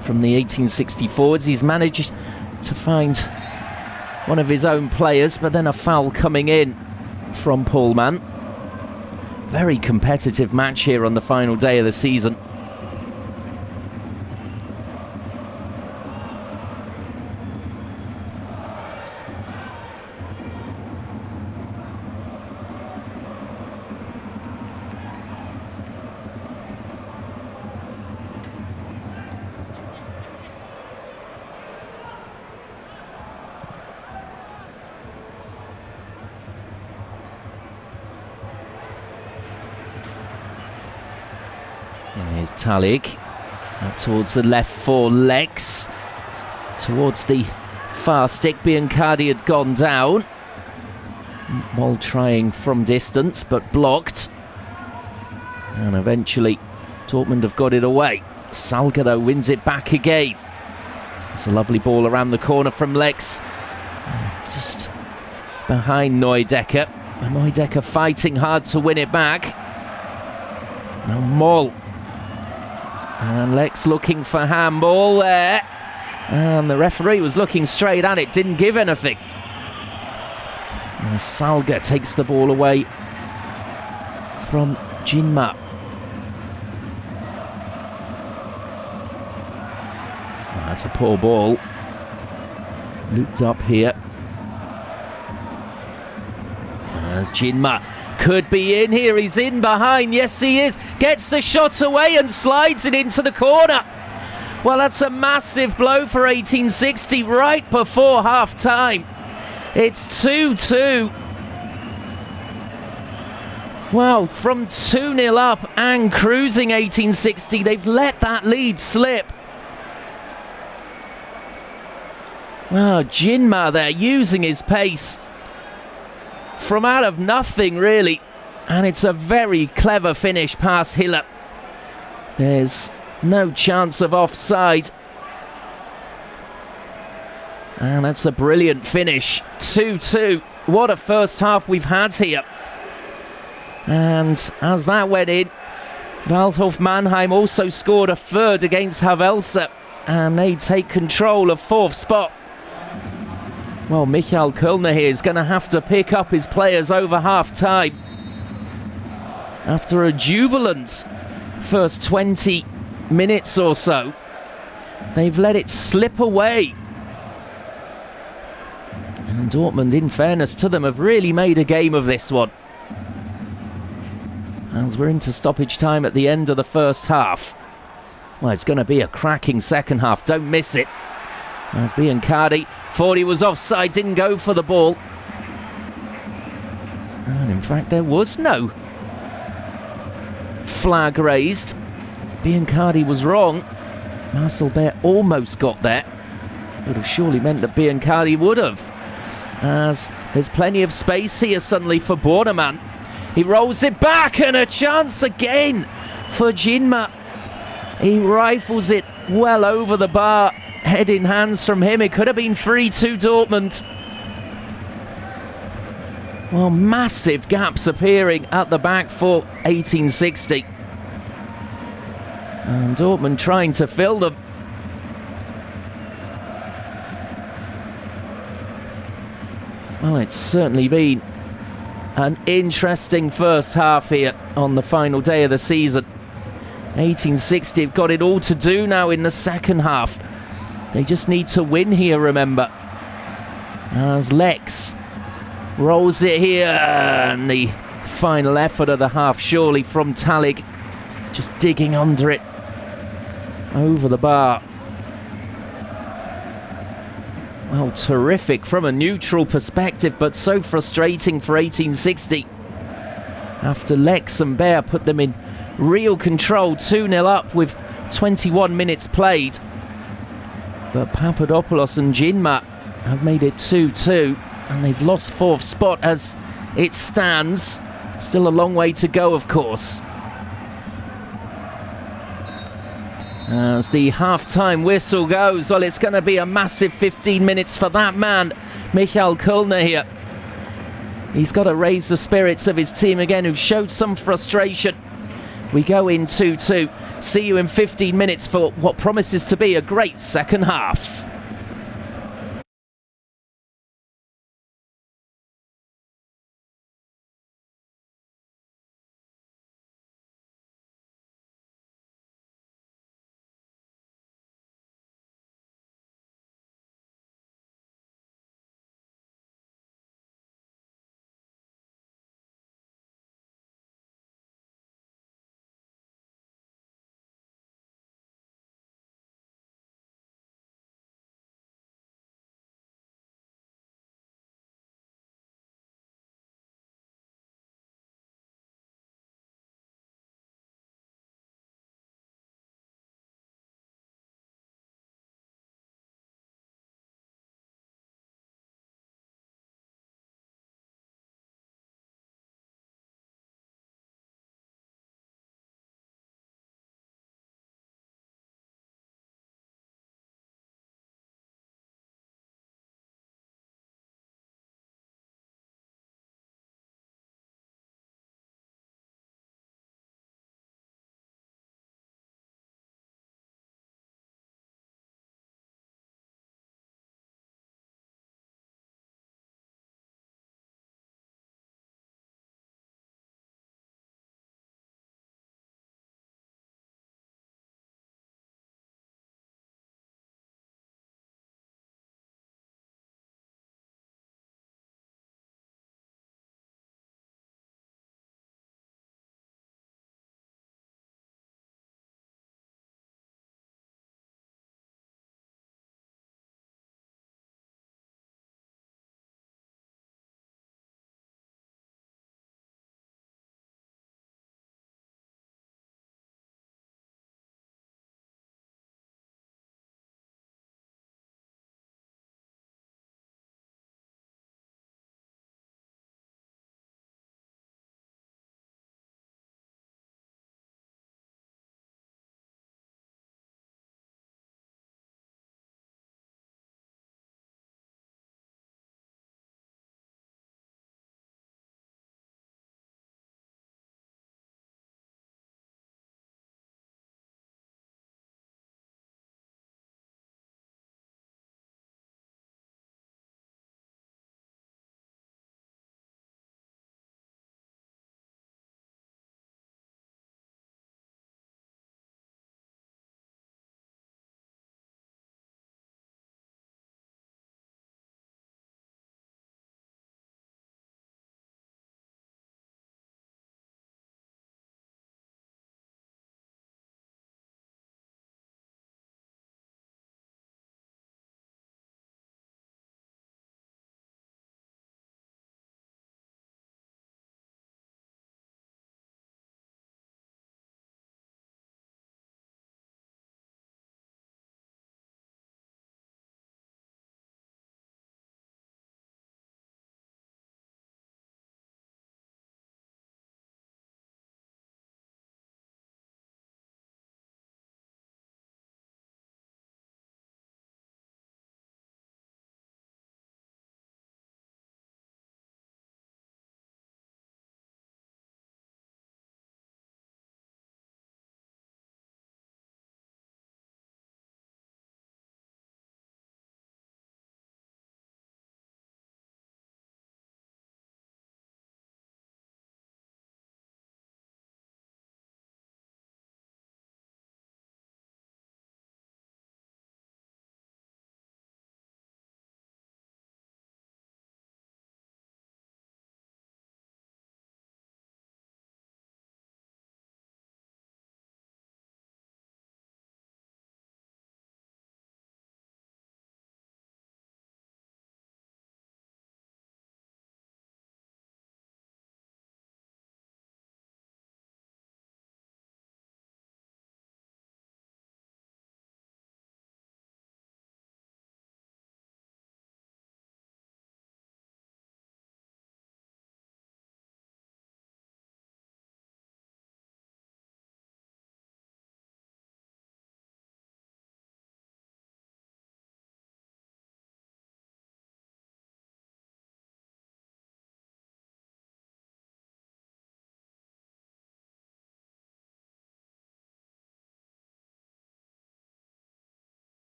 from the 1860 forwards. He's managed to find one of his own players, but then a foul coming in from Pullman. Very competitive match here on the final day of the season. And here's Talik. Up towards the left for Lex. Towards the far stick. Biancardi had gone down. While trying from distance, but blocked. And eventually, Dortmund have got it away. Salgado wins it back again. It's a lovely ball around the corner from Lex. Just behind Neudecker. Neudecker fighting hard to win it back. Now Moll. And Lex looking for handball there. And the referee was looking straight at it, didn't give anything. And Salga takes the ball away from Jinma. That's a poor ball. Looped up here. As Jinma could be in here. He's in behind. Yes, he is. Gets the shot away and slides it into the corner. Well, that's a massive blow for 1860 right before half-time. It's 2-2. Well, from 2-0 up and cruising 1860, they've let that lead slip. Well, Jinma there using his pace from out of nothing, really. And it's a very clever finish past Hiller. There's no chance of offside. And that's a brilliant finish. 2-2. What a first half we've had here. And as that went in, Waldhof Mannheim also scored a third against Havelse. And they take control of fourth spot. Well, Michael Kölner here is going to have to pick up his players over half-time. After a jubilant first 20 minutes or so, they've let it slip away. And Dortmund, in fairness to them, have really made a game of this one. As we're into stoppage time at the end of the first half. Well, it's going to be a cracking second half. Don't miss it. As Biancardi thought he was offside, didn't go for the ball. And in fact, there was no flag raised. Biancardi was wrong. Marcel Baer almost got there. Would have surely meant that Biancardi would have. As there's plenty of space here suddenly for Bornemann. He rolls it back and a chance again for Jinma. He rifles it well over the bar. Head in hands from him. It could have been 3-2 Dortmund. Well, massive gaps appearing at the back for 1860. And Dortmund trying to fill them. Well, it's certainly been an interesting first half here on the final day of the season. 1860 have got it all to do now in the second half. They just need to win here, remember. As Lex rolls it here. And the final effort of the half, surely, from Talik. Just digging under it. Over the bar. Well, terrific from a neutral perspective, but so frustrating for 1860. After Lex and Baer put them in real control, 2-0 up with 21 minutes played. But Papadopoulos and Jinma have made it 2-2, and they've lost fourth spot as it stands. Still a long way to go, of course. As the half-time whistle goes, well, it's going to be a massive 15 minutes for that man, Michael Kölner here. He's got to raise the spirits of his team again, who showed some frustration. We go in 2-2. See you in 15 minutes for what promises to be a great second half.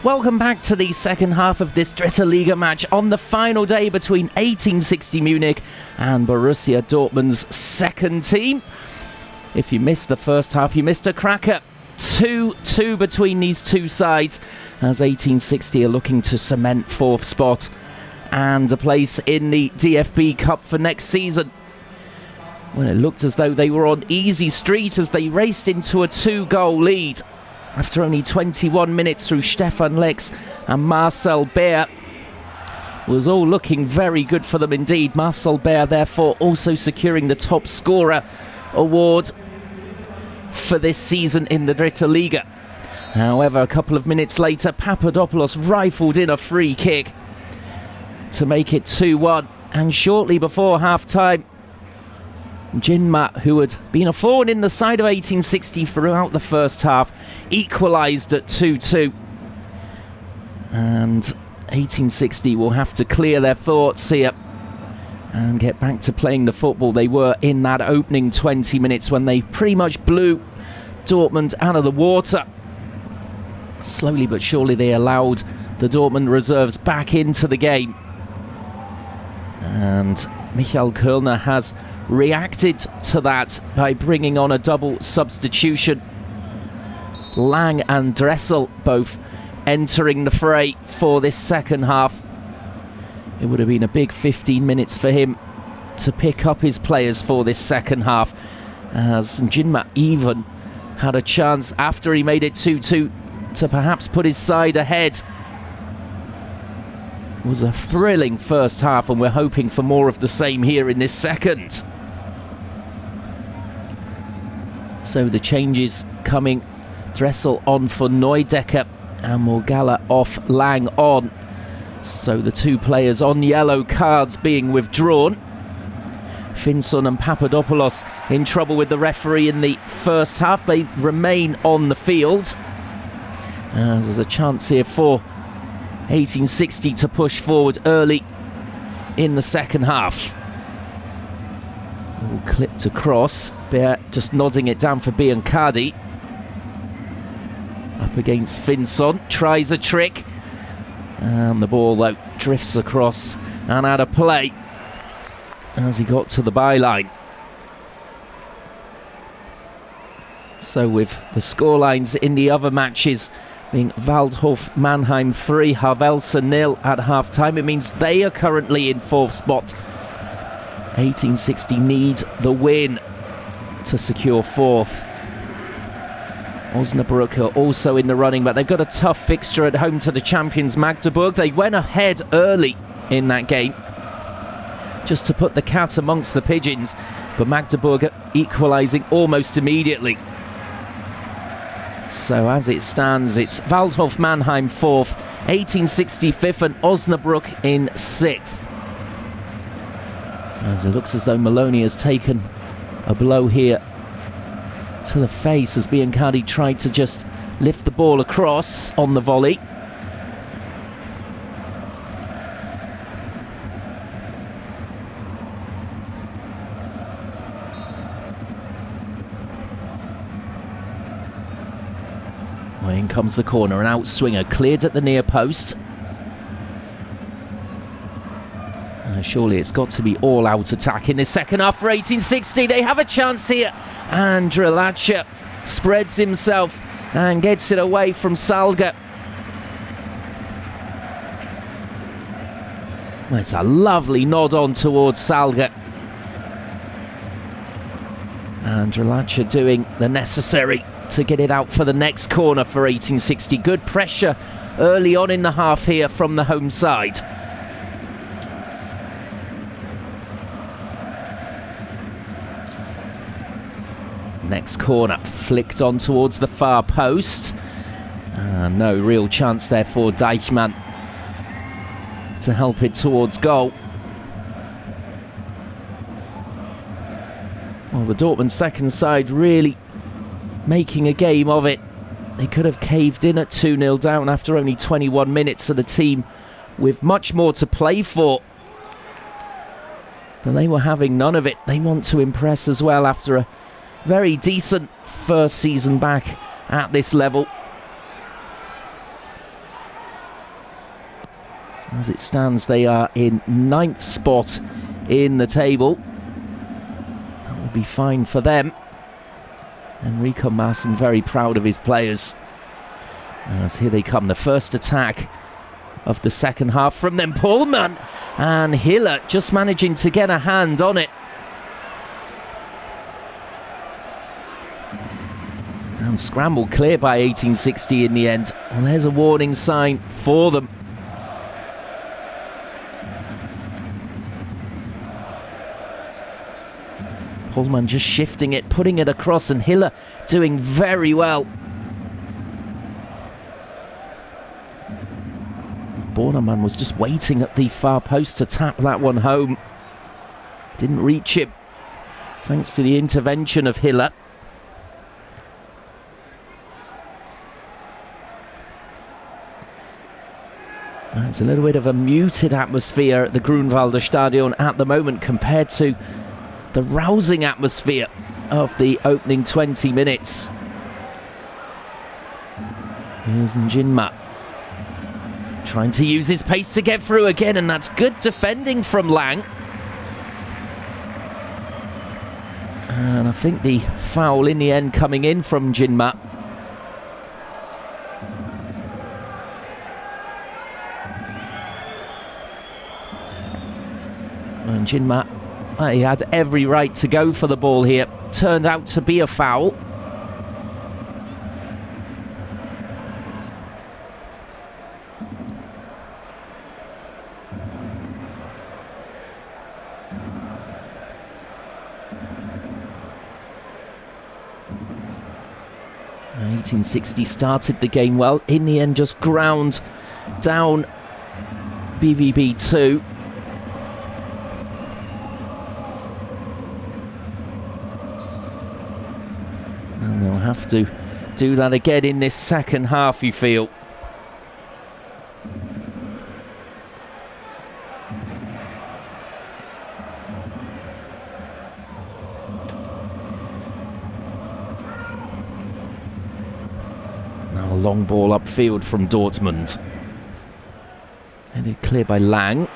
Welcome back to the second half of this Dritte Liga match on the final day between 1860 Munich and Borussia Dortmund's second team. If you missed the first half, you missed a cracker. 2-2 between these two sides as 1860 are looking to cement fourth spot and a place in the DFB Cup for next season. Well, it looked as though they were on easy street as they raced into a 2-goal lead. After only 21 minutes through Stefan Lex and Marcel Beer, was all looking very good for them indeed. Marcel Beer therefore also securing the top scorer award for this season in the Dritte Liga. However, a couple of minutes later, Papadopoulos rifled in a free kick to make it 2-1. And shortly before half-time, Jinma, who had been a thorn in the side of 1860 throughout the first half, equalised at 2-2. And 1860 will have to clear their thoughts here and get back to playing the football they were in that opening 20 minutes when they pretty much blew Dortmund out of the water. Slowly but surely they allowed the Dortmund reserves back into the game. And Michael Kölner has reacted to that by bringing on a double substitution. Lang and Dressel both entering the fray for this second half. It would have been a big 15 minutes for him to pick up his players for this second half, as Jinma even had a chance after he made it 2-2 to perhaps put his side ahead. It was a thrilling first half and we're hoping for more of the same here in this second. So the changes coming: Dressel on for Neudecker and Morgalla off, Lang on. So the two players on yellow cards being withdrawn. Finson and Papadopoulos in trouble with the referee in the first half. They remain on the field. There's a chance here for 1860 to push forward early in the second half. All clipped across. Bear just nodding it down for Biancardi. Up against Finson, tries a trick. And the ball, though, drifts across and out of play as he got to the byline. So with the scorelines in the other matches being Waldhof Mannheim 3, Havelse 0 at half-time, it means they are currently in fourth spot. 1860 need the win to secure fourth. Osnabrück are also in the running, but they've got a tough fixture at home to the champions Magdeburg. They went ahead early in that game just to put the cat amongst the pigeons, but Magdeburg are equalising almost immediately. So as it stands, it's Waldhof Mannheim 4th, 1860 5th and Osnabrück in 6th. As it looks as though Maloney has taken a blow here to the face as Biancardi tried to just lift the ball across on the volley. Well, in comes the corner, an outswinger cleared at the near post. Surely it's got to be all-out attack in this second half for 1860. They have a chance here. And Drelacher spreads himself and gets it away from Salga. Well, it's a lovely nod on towards Salga. And Drelacher doing the necessary to get it out for the next corner for 1860. Good pressure early on in the half here from the home side. Next corner, flicked on towards the far post. No real chance there for Deichmann to help it towards goal. Well, the Dortmund second side really making a game of it. They could have caved in at 2-0 down after only 21 minutes of the team with much more to play for. But they were having none of it. They want to impress as well after a very decent first season back at this level. As it stands, they are in 9th spot in the table. That will be fine for them. Enrico Maassen very proud of his players. As here they come, the first attack of the second half from them. Pullman and Hiller just managing to get a hand on it. And scrambled clear by 1860 in the end. Well, there's a warning sign for them. Pullman just shifting it, putting it across, and Hiller doing very well. Bornemann was just waiting at the far post to tap that one home. Didn't reach him, thanks to the intervention of Hiller. It's a little bit of a muted atmosphere at the Grunwalder Stadion at the moment compared to the rousing atmosphere of the opening 20 minutes. Here's Njinma trying to use his pace to get through again, and that's good defending from Lang. And I think the foul in the end coming in from Njinma. And Njinma, he had every right to go for the ball here. Turned out to be a foul. And 1860 started the game well. In the end, just ground down BVB 2. And they'll have to do that again in this second half, you feel. Now a long ball upfield from Dortmund. Headed clear by Lang.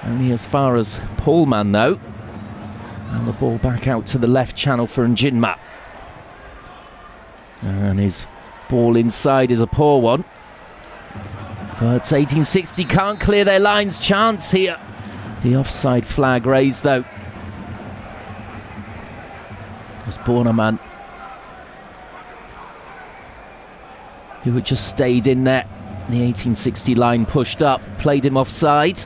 Only as far as Pullman though. And the ball back out to the left channel for Njinma. And his ball inside is a poor one. But 1860 can't clear their lines. Chance here. The offside flag raised though. It was Bornemann who had just stayed in there. The 1860 line pushed up, played him offside.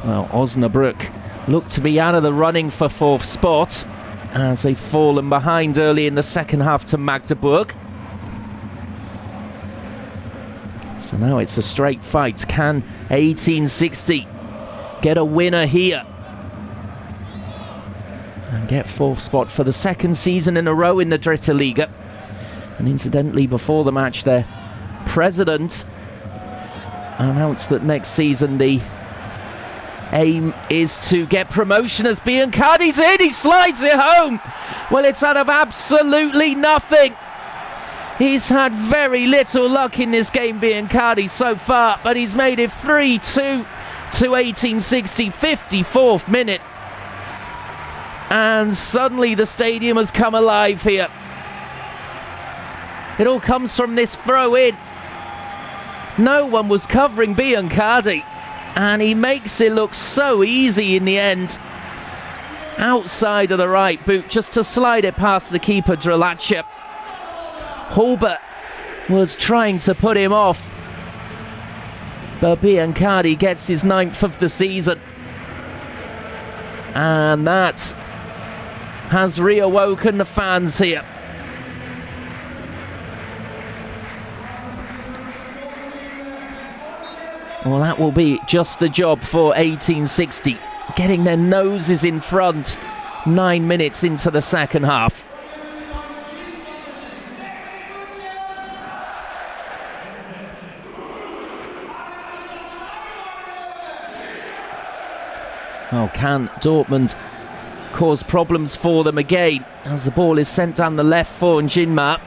Well, Osnabrück look to be out of the running for 4th spot as they've fallen behind early in the second half to Magdeburg. So now it's a straight fight. Can 1860 get a winner here and get 4th spot for the 2nd season in a row in the Dritte Liga? And incidentally, before the match, their president announced that next season the aim is to get promotion as Biancardi's in. He slides it home. Well, it's out of absolutely nothing. He's had very little luck in this game, Biancardi, so far, but he's made it 3-2 to 1860, 54th minute. And suddenly the stadium has come alive here. It all comes from this throw in. No one was covering Biancardi, and he makes it look so easy in the end. Outside of the right boot, just to slide it past the keeper, Dralacha. Hulbert was trying to put him off, but Biancardi gets his 9th of the season. And that has reawoken the fans here. Well, that will be just the job for 1860, getting their noses in front 9 minutes into the second half. Oh, can Dortmund cause problems for them again as the ball is sent down the left for Jinma?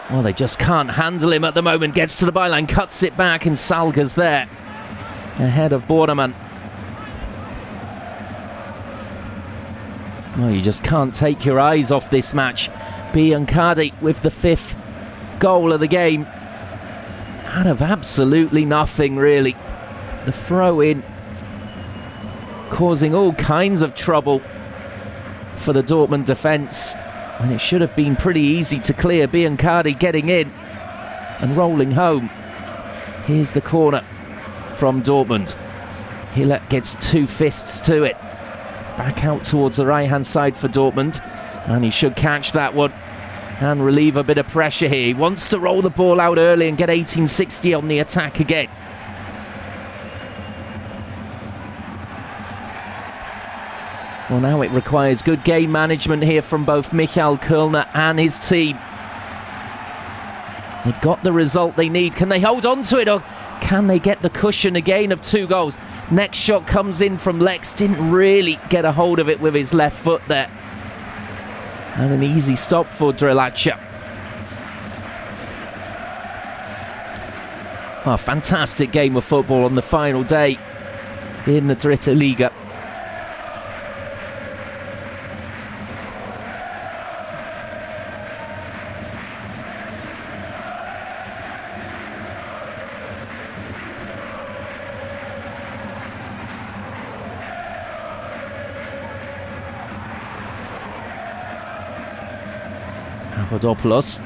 Well, they just can't handle him at the moment. Gets to the byline, cuts it back, and Salga's there ahead of Bornemann. Well, you just can't take your eyes off this match. Biancardi with the 5th goal of the game out of absolutely nothing, really. The throw in causing all kinds of trouble for the Dortmund defence, and it should have been pretty easy to clear. Biancardi getting in and rolling home. Here's the corner from Dortmund. Hiller gets 2 fists to it. Back out towards the right-hand side for Dortmund, and he should catch that one and relieve a bit of pressure here. He wants to roll the ball out early and get 1860 on the attack again. Well, now it requires good game management here from both Michael Kölner and his team. They've got the result they need. Can they hold on to it, or can they get the cushion again of 2 goals? Next shot comes in from Lex. Didn't really get a hold of it with his left foot there. And an easy stop for Drelacha. Oh, a fantastic game of football on the final day in the Dritte Liga. Papadopoulos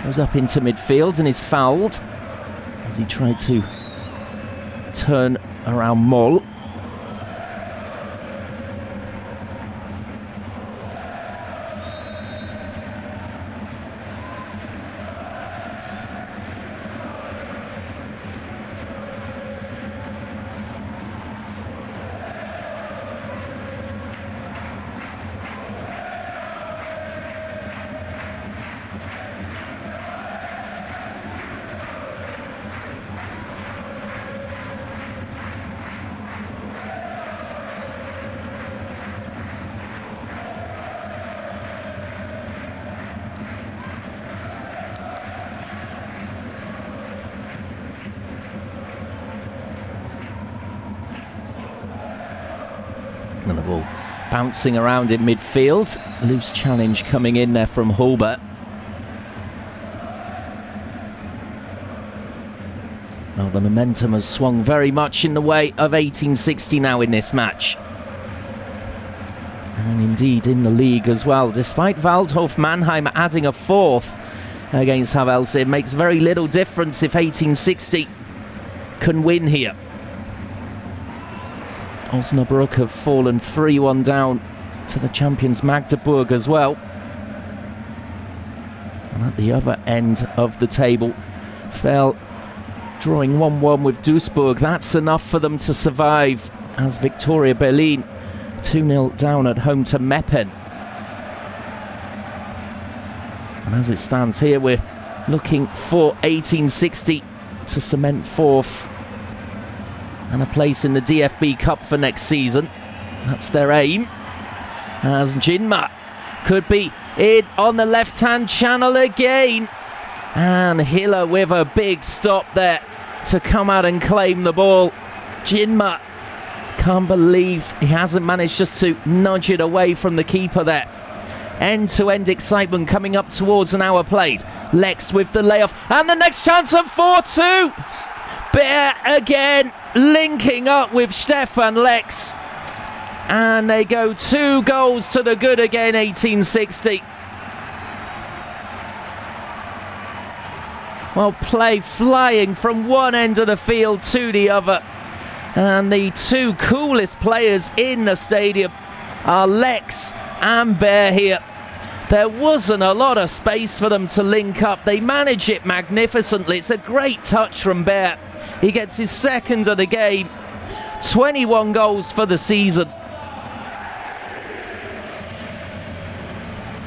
goes up into midfield and is fouled as he tried to turn around Moll. And the ball bouncing around in midfield. Loose challenge coming in there from Hulbert. Well, the momentum has swung very much in the way of 1860 now in this match. And indeed in the league as well. Despite Waldhof Mannheim adding a 4th against Havelse, it makes very little difference if 1860 can win here. Osnabrück have fallen 3-1 down to the champions Magdeburg as well. And at the other end of the table, fell drawing 1-1 with Duisburg. That's enough for them to survive as Victoria Berlin 2-0 down at home to Meppen. And as it stands here, we're looking for 1860 to cement 4th and a place in the DFB Cup for next season. That's their aim. As Jinma could be in on the left-hand channel again. And Hiller with a big stop there to come out and claim the ball. Jinma can't believe he hasn't managed just to nudge it away from the keeper there. End-to-end excitement coming up towards an hour played. Lex with the layoff. And the next chance of 4-2. Bear again linking up with Stefan Lex, and they go 2 goals to the good again. 1860. Well, play flying from one end of the field to the other, and the 2 coolest players in the stadium are Lex and Bear here. There wasn't a lot of space for them to link up. They manage it magnificently. It's a great touch from Bear. He gets his 2nd of the game. 21 goals for the season.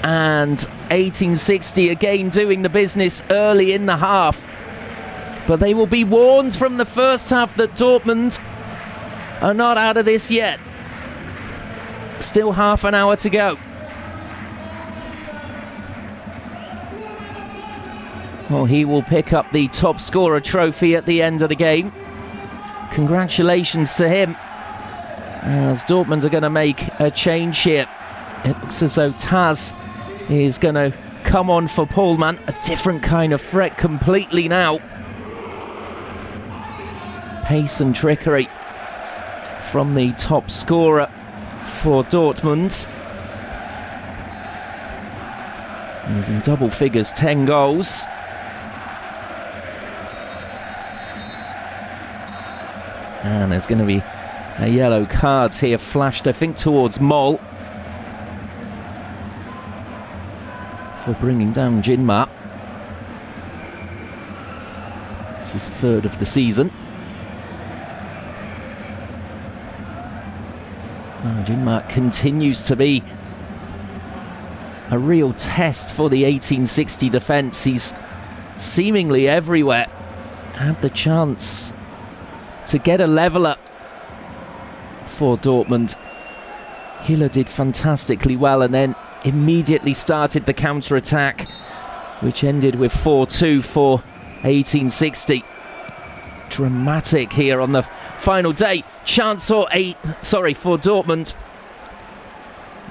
And 1860 again doing the business early in the half. But they will be warned from the first half that Dortmund are not out of this yet. Still half an hour to go. Well, he will pick up the top scorer trophy at the end of the game. Congratulations to him, as Dortmund are going to make a change here. It looks as though Taz is going to come on for Pohlmann. A different kind of threat completely now. Pace and trickery from the top scorer for Dortmund. He's in double figures, 10 goals. And there's going to be a yellow card here flashed, I think, towards Moll for bringing down Jinma. It's his third of the season. Jinma continues to be a real test for the 1860 defence. He's seemingly everywhere. Had the chance to get a leveller for Dortmund. Hiller did fantastically well and then immediately started the counter-attack, which ended with 4-2 for 1860. Dramatic here on the final day. Chance for Dortmund.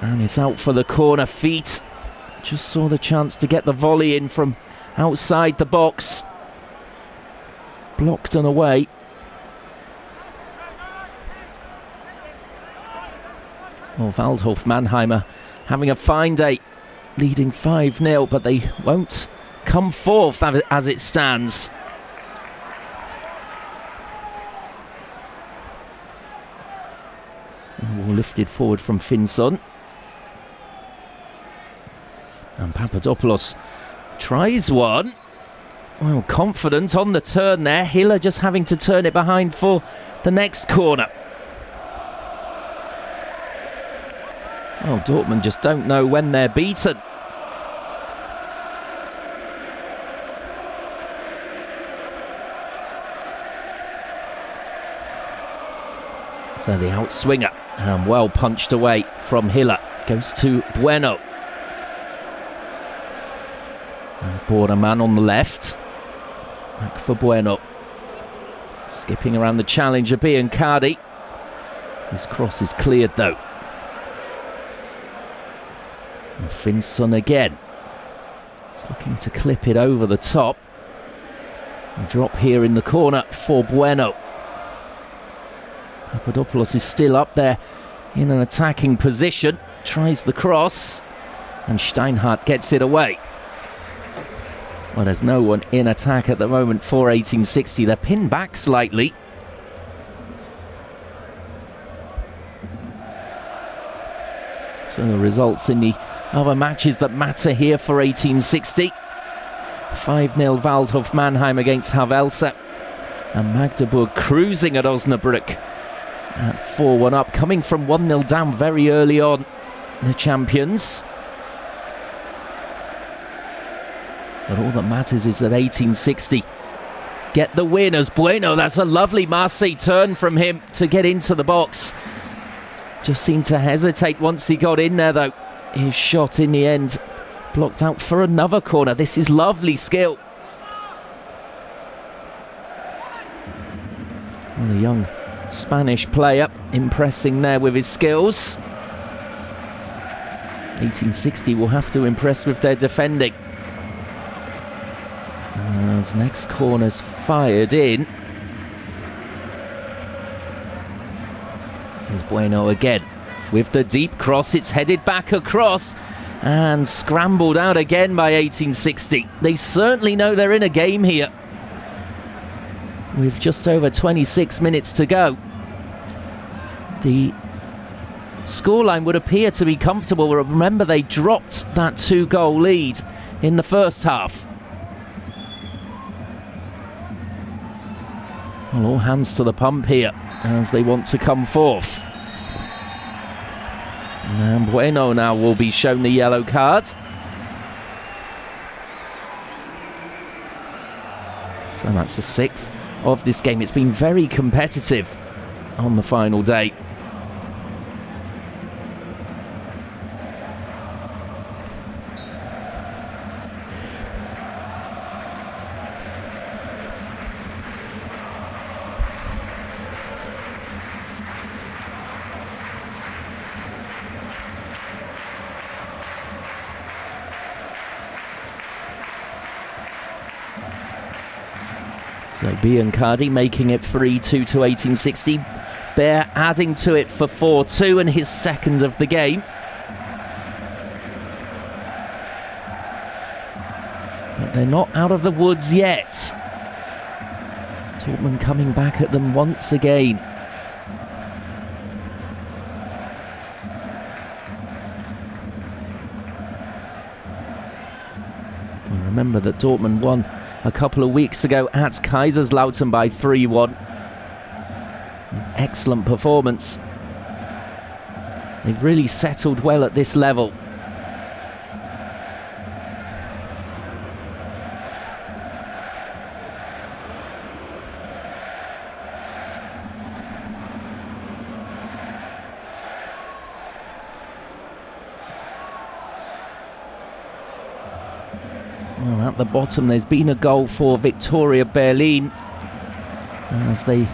And it's out for the corner. Feet just saw the chance to get the volley in from outside the box. Blocked and away. Well, Waldhof Mannheimer having a fine day, leading 5-0, but they won't come forth as it stands. Ball lifted forward from Finson. And Papadopoulos tries one. Well, confident on the turn there. Hiller just having to turn it behind for the next corner. Oh, Dortmund just don't know when they're beaten. So the outswinger, and well punched away from Hiller, goes to Bueno. And Borderman on the left. Back for Bueno. Skipping around the challenger, Biancardi. His cross is cleared though. And Finson again. He's looking to clip it over the top. A drop here in the corner for Bueno. Papadopoulos is still up there in an attacking position. Tries the cross. And Steinhardt gets it away. Well, there's no one in attack at the moment for 1860. They're pinned back slightly. So the results in the other matches that matter here for 1860. 5-0 Waldhof Mannheim against Havelse. And Magdeburg cruising at Osnabrück at 4-1 up, coming from 1-0 down very early on. The champions. But all that matters is that 1860 get the win as Bueno. That's a lovely Marseille turn from him to get into the box. Just seemed to hesitate once he got in there though. His shot in the end blocked out for another corner. This is lovely skill. Well, the young Spanish player impressing there with his skills. 1860 will have to impress with their defending. As next corner's fired in. Here's Bueno again with the deep cross. It's headed back across and scrambled out again by 1860. They certainly know they're in a game here. With just over 26 minutes to go, the scoreline would appear to be comfortable. Remember, they dropped that 2-goal lead in the first half. Well, all hands to the pump here as they want to come forth. And Bueno now will be shown the yellow card. So that's the 6th of this game. It's been very competitive on the final day. So Biancardi making it 3-2 to 1860. Bear adding to it for 4-2 and his second of the game. But they're not out of the woods yet. Dortmund coming back at them once again. And remember that Dortmund won a couple of weeks ago at Kaiserslautern by 3-1. Excellent performance. They've really settled well at this level. Well, at the bottom there's been a goal for Victoria Berlin as they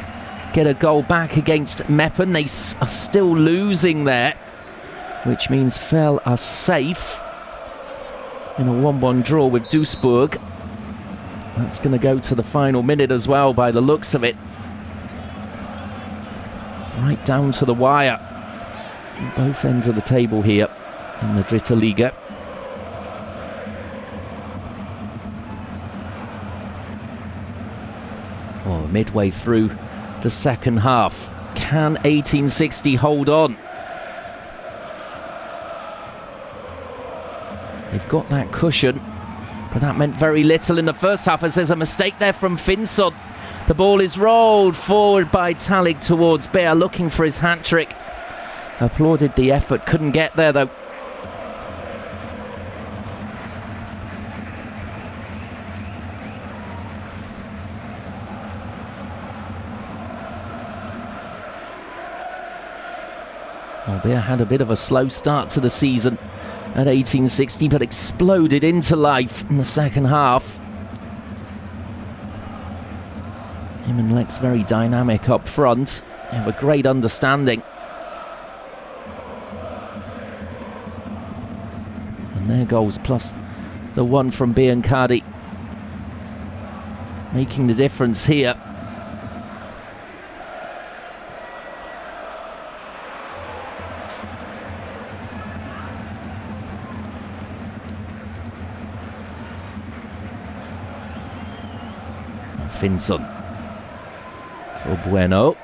get a goal back against Meppen. They are still losing there, which means Fell are safe in a 1-1 draw with Duisburg. That's going to go to the final minute as well by the looks of it. Right down to the wire. Both ends of the table here in the Dritte Liga. Oh, midway through the second half. Can 1860 hold on? They've got that cushion, but that meant very little in the first half as there's a mistake there from Finson. The ball is rolled forward by Talik towards Bear, looking for his hat-trick. Applauded the effort, couldn't get there though. Bear had a bit of a slow start to the season at 1860, but exploded into life in the second half. Him and Lex very dynamic up front. They have a great understanding. And their goals plus the one from Biancardi making the difference here. Finson for Bueno.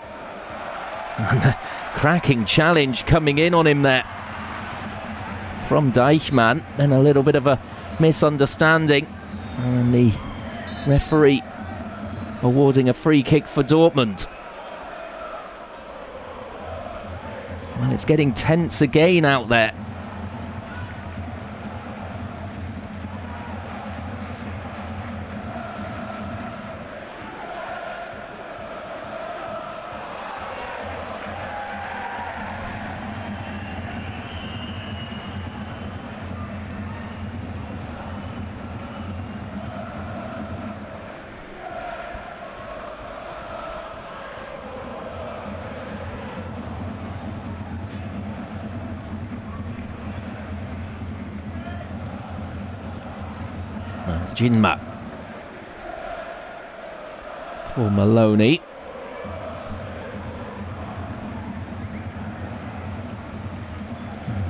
And a cracking challenge coming in on him there from Deichmann. Then a little bit of a misunderstanding and the referee awarding a free kick for Dortmund. Well, it's getting tense again out there. That's Jinma for Maloney.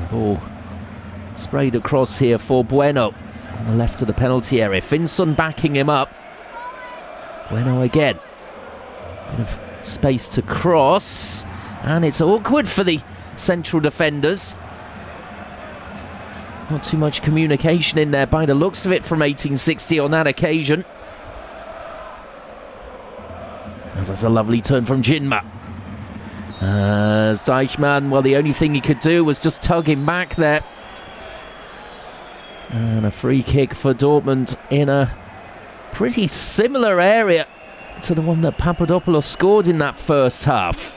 Ball sprayed across here for Bueno on the left of the penalty area. Finson backing him up. Bueno again. Bit of space to cross, and it's awkward for the central defenders. Not too much communication in there by the looks of it from 1860 on that occasion. As that's a lovely turn from Jinma. As Deichmann, well, the only thing he could do was just tug him back there. And a free kick for Dortmund in a pretty similar area to the one that Papadopoulos scored in that first half.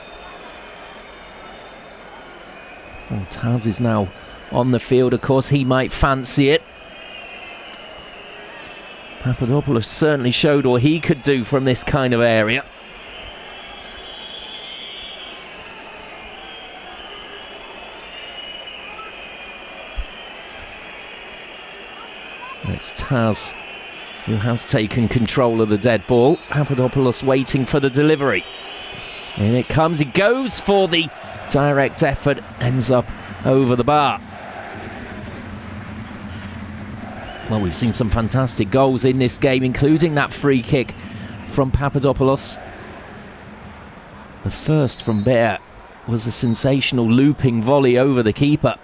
Well, Taz is now on the field. Of course, he might fancy it. Papadopoulos certainly showed what he could do from this kind of area. It's Taz who has taken control of the dead ball. Papadopoulos waiting for the delivery. And it comes, he goes for the direct effort, ends up over the bar. Well, we've seen some fantastic goals in this game, including that free kick from Papadopoulos. The first from Bear was a sensational looping volley over the keeper.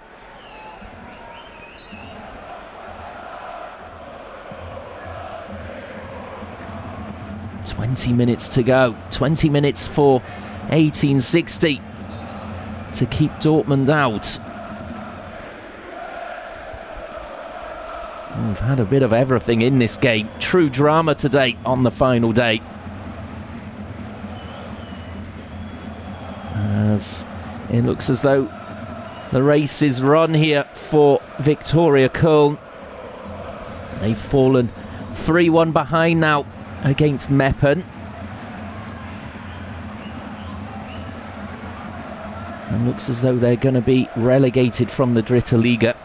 "20 minutes to go. 20 minutes for 1860 to keep Dortmund out. We've had a bit of everything in this game. True drama today on the final day. As it looks as though the race is run here for Victoria Köln. They've fallen 3-1 behind now against Meppen. And looks as though they're going to be relegated from the Dritte Liga.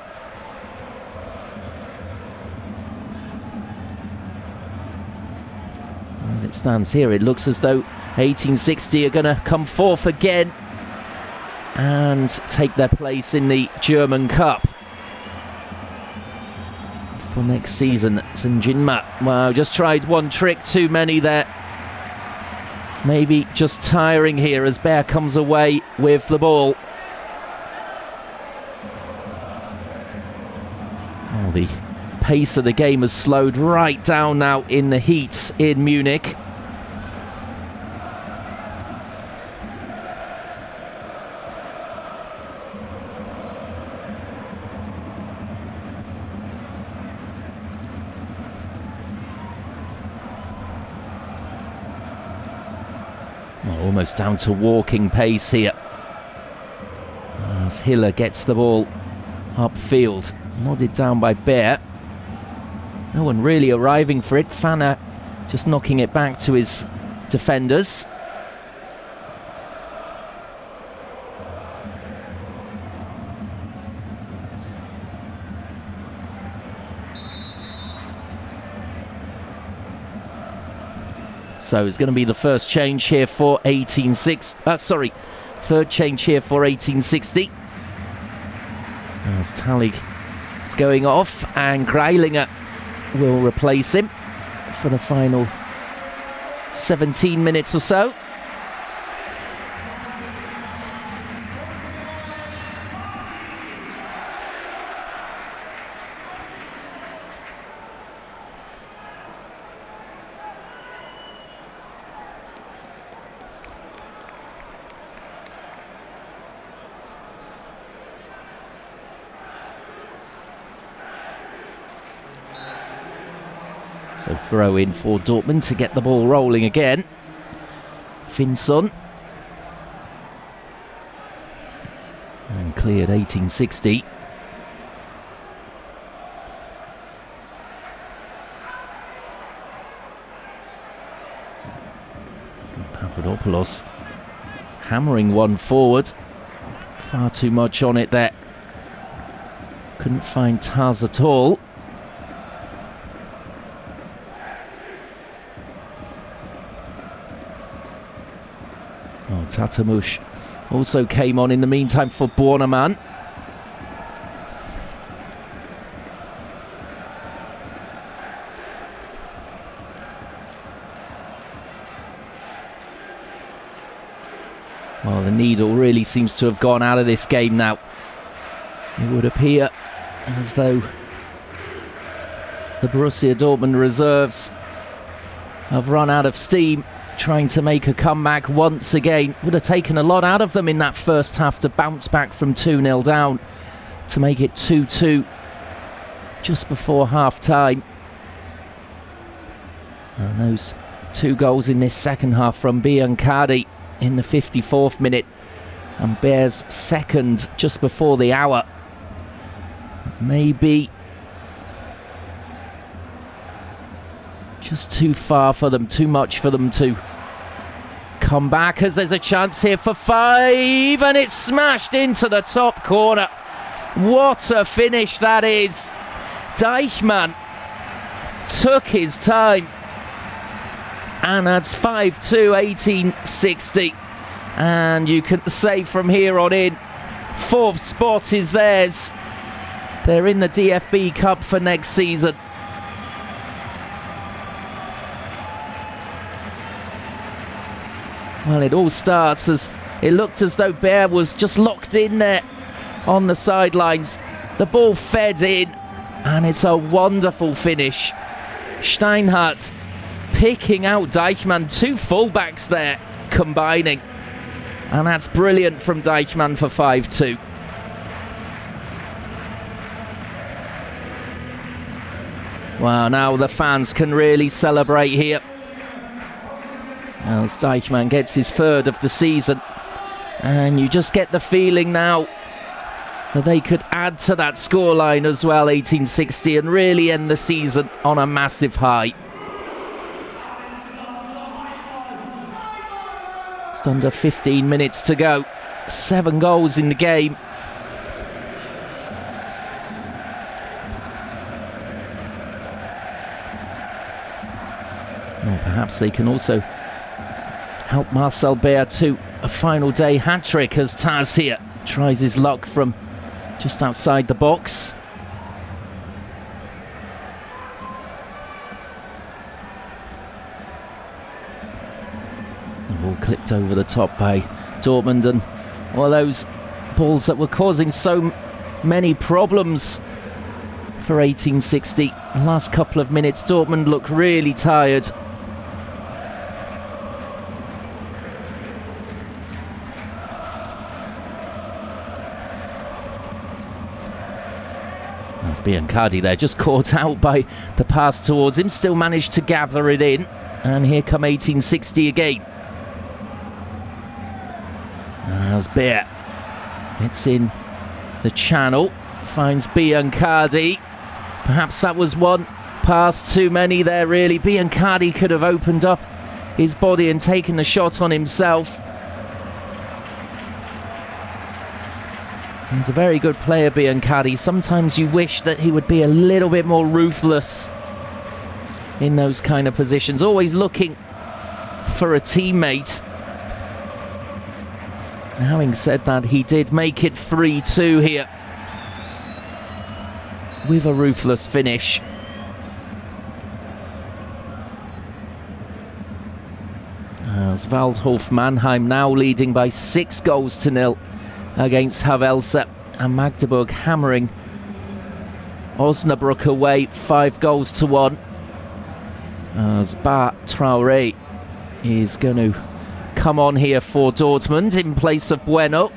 As it stands here, it looks as though 1860 are going to come forth again and take their place in the German Cup for next season. Sinjinma, wow, just tried one trick too many there. Maybe just tiring here as Bear comes away with the ball. Oh, the pace of the game has slowed right down now in the heat in Munich. Almost down to walking pace here as Hiller gets the ball upfield, nodded down by Bear. No one really arriving for it. Fanner just knocking it back to his defenders. So it's going to be the first change here for 1860. Third change here for 1860. As Talig is going off, and Greilinger will replace him for the final 17 minutes or so. So throw in for Dortmund to get the ball rolling again. Finson. And cleared 1860. And Papadopoulos hammering one forward. Far too much on it there. Couldn't find Taz at all. Oh, Tatamush also came on in the meantime for Bornemann. Well, the needle really seems to have gone out of this game now. It would appear as though the Borussia Dortmund reserves have run out of steam, trying to make a comeback once again. Would have taken a lot out of them in that first half to bounce back from 2-0 down to make it 2-2 just before half-time. And those two goals in this second half from Biancardi in the 54th minute and Bear's second just before the hour. Maybe just too far for them, too much for them to come back, as there's a chance here for 5, and it's smashed into the top corner. What a finish that is. Deichmann took his time. And that's 5-2, 1860. And you can say from here on in, 4th spot is theirs. They're in the DFB Cup for next season. Well, it all starts as it looked as though Bear was just locked in there on the sidelines. The ball fed in, and it's a wonderful finish. Steinhardt picking out Deichmann, 2 fullbacks there combining. And that's brilliant from Deichmann for 5-2. Wow, now the fans can really celebrate here. As Deichmann gets his 3rd of the season. And you just get the feeling now that they could add to that scoreline as well, 1860, and really end the season on a massive high. Just under 15 minutes to go. 7 goals in the game. Well, perhaps they can also help Marcel Beer to a final day hat-trick as Taz here tries his luck from just outside the box. All clipped over the top by Dortmund, and all those balls that were causing so many problems for 1860. The last couple of minutes, Dortmund look really tired. That's Biancardi there, just caught out by the pass towards him, still managed to gather it in, and here come 1860 again. As Beer gets in the channel, finds Biancardi. Perhaps that was one pass too many there, really. Biancardi could have opened up his body and taken the shot on himself. He's a very good player, Biancardi. Sometimes you wish that he would be a little bit more ruthless in those kind of positions, always looking for a teammate. Having said that, he did make it 3-2 here with a ruthless finish. As Waldhof Mannheim now leading by 6-0 against Havelse, and Magdeburg hammering Osnabrück away 5-1. As Ba Traoré is going to come on here for Dortmund in place of Bueno.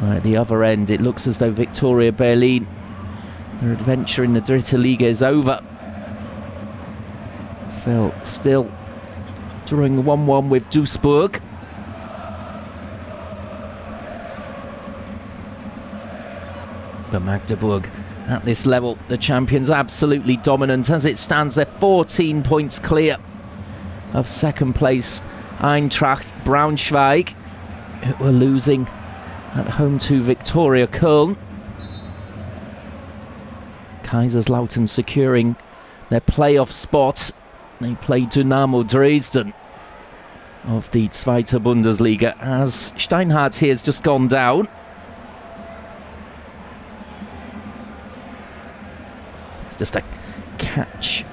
Right at the other end, it looks as though Victoria Berlin, their adventure in the Dritte Liga is over. Phil still drawing 1-1 with Duisburg. But Magdeburg at this level, the champions, absolutely dominant. As it stands, they're 14 points clear of second place Eintracht Braunschweig, who are losing at home to Viktoria Köln. Kaiserslautern securing their playoff spot. They play Dynamo Dresden of the Zweite Bundesliga, as Steinhardt here has just gone down. It's just a catch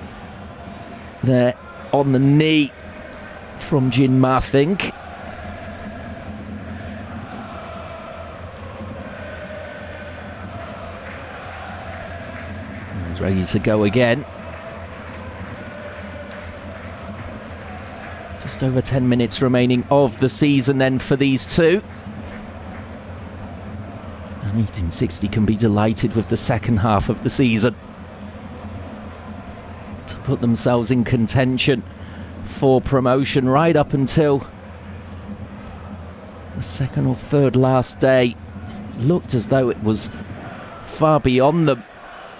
there on the knee from Jin Marthink. He's ready to go again. Just over 10 minutes remaining of the season then for these two. And 1860 can be delighted with the second half of the season to put themselves in contention for promotion right up until the second or third last day. It looked as though it was far beyond them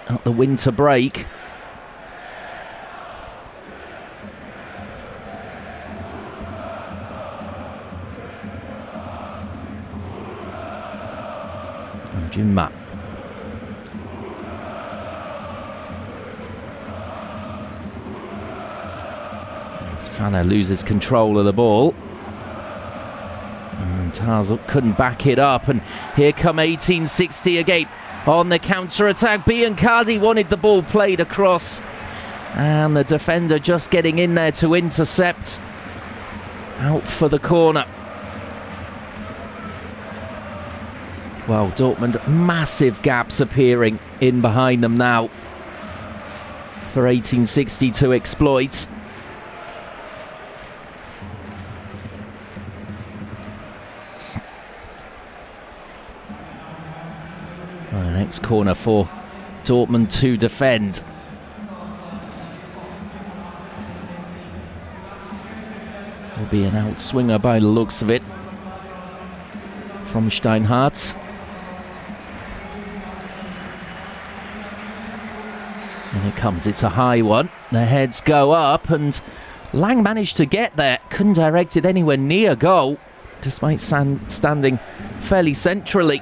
at the winter break. Jimma. Fana loses control of the ball. And Tarzuk couldn't back it up. And here come 1860 again on the counter-attack. Biancardi wanted the ball played across. And the defender just getting in there to intercept. Out for the corner. Well, Dortmund, massive gaps appearing in behind them now for 1860 to exploit. Well, the next corner for Dortmund to defend. Will be an outswinger by the looks of it from Steinhardt. And it comes, it's a high one. The heads go up and Lang managed to get there. Couldn't direct it anywhere near goal, despite standing fairly centrally.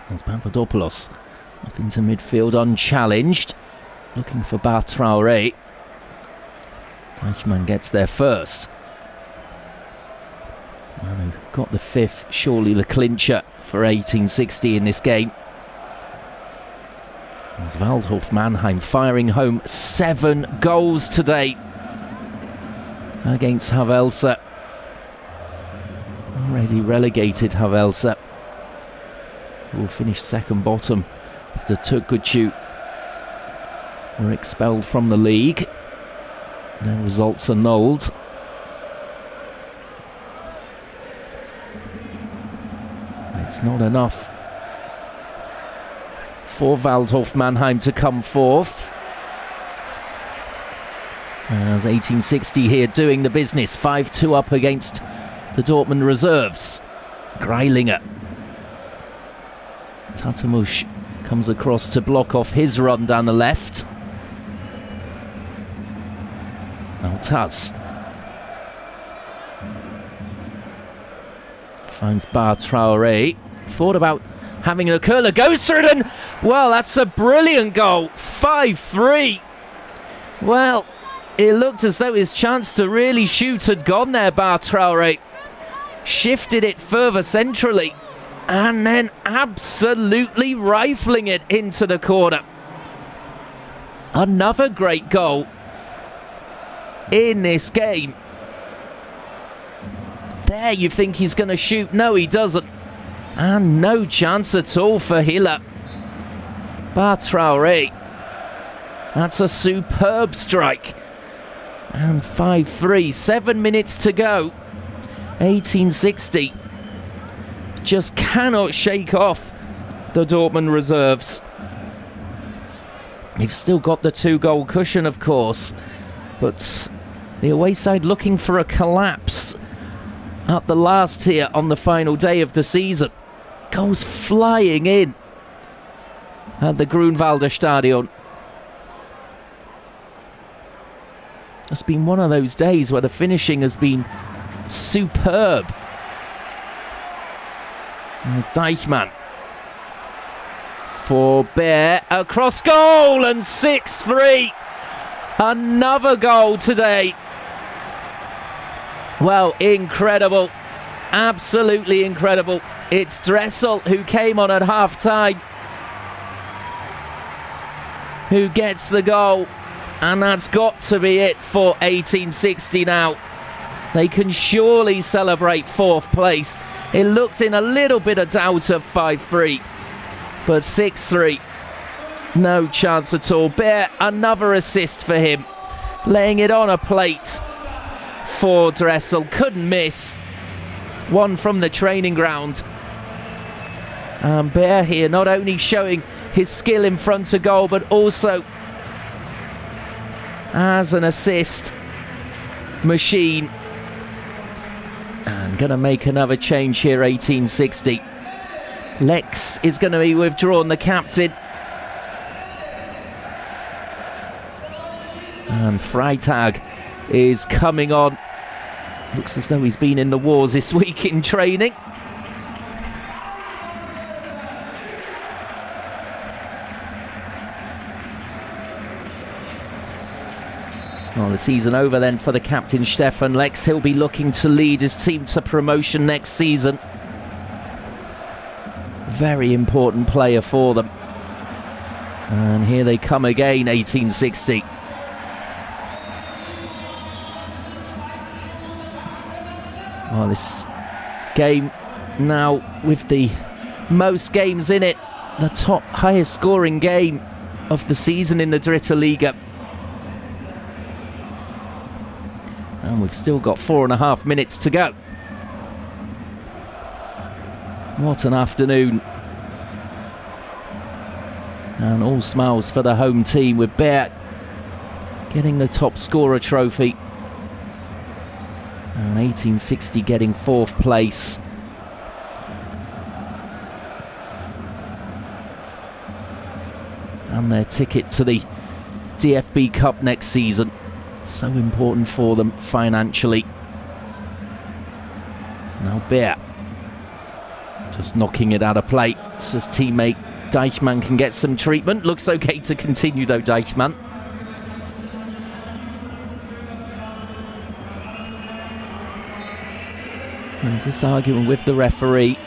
As Papadopoulos up into midfield unchallenged, looking for Bar Traoré. Deichmann gets there first. Manu got the fifth, surely the clincher for 1860 in this game. As Waldhof Mannheim firing home 7 goals today against Havelse. Already relegated Havelse will finish second bottom after Türkgücü were expelled from the league. Their results annulled. It's not enough for Waldhof Mannheim to come fourth. As 1860 here doing the business, 5-2 up against the Dortmund reserves. Greilinger. Tatamush comes across to block off his run down the left. Altaz finds Bar Traoré. Thought about having a curler, goes through it, and well, that's a brilliant goal. 5-3. Well, it looked as though his chance to really shoot had gone there. Bar Traoré shifted it further centrally and then absolutely rifling it into the corner. Another great goal in this game. There you think he's going to shoot. No, he doesn't. And no chance at all for Hiller. Bar Traoré. That's a superb strike. And 5-3. 7 minutes to go. 1860 just cannot shake off the Dortmund reserves. They've still got the 2-goal cushion, of course. But the away side looking for a collapse at the last here on the final day of the season. Goes flying in at the Grünwalder Stadion. It's been one of those days where the finishing has been superb. There's Deichmann for Bear, across goal, and 6-3. Another goal today. Well, incredible. Absolutely incredible. It's Dressel who came on at half-time, who gets the goal. And that's got to be it for 1860 now. They can surely celebrate 4th place. It looked in a little bit of doubt at 5-3. But 6-3. No chance at all. Bear, another assist for him. Laying it on a plate for Dressel. Couldn't miss. One from the training ground. And Bear here not only showing his skill in front of goal, but also as an assist machine. And going to make another change here, 1860. Lex is going to be withdrawn, the captain. And Freitag is coming on. Looks as though he's been in the wars this week in training. Well, the season over then for the captain Stefan Lex. He'll be looking to lead his team to promotion next season. Very important player for them. And here they come again, 1860. Well, this game now with the most games in it, the top highest scoring game of the season in the Dritte Liga. And we've still got 4.5 minutes to go. What an afternoon. And all smiles for the home team, with Bear getting the top scorer trophy. And 1860 getting 4th place. And their ticket to the DFB Cup next season. So important for them financially. Now Bear just knocking it out of play. So his teammate Deichmann can get some treatment. Looks okay to continue though, Deichmann. And this argument with the referee.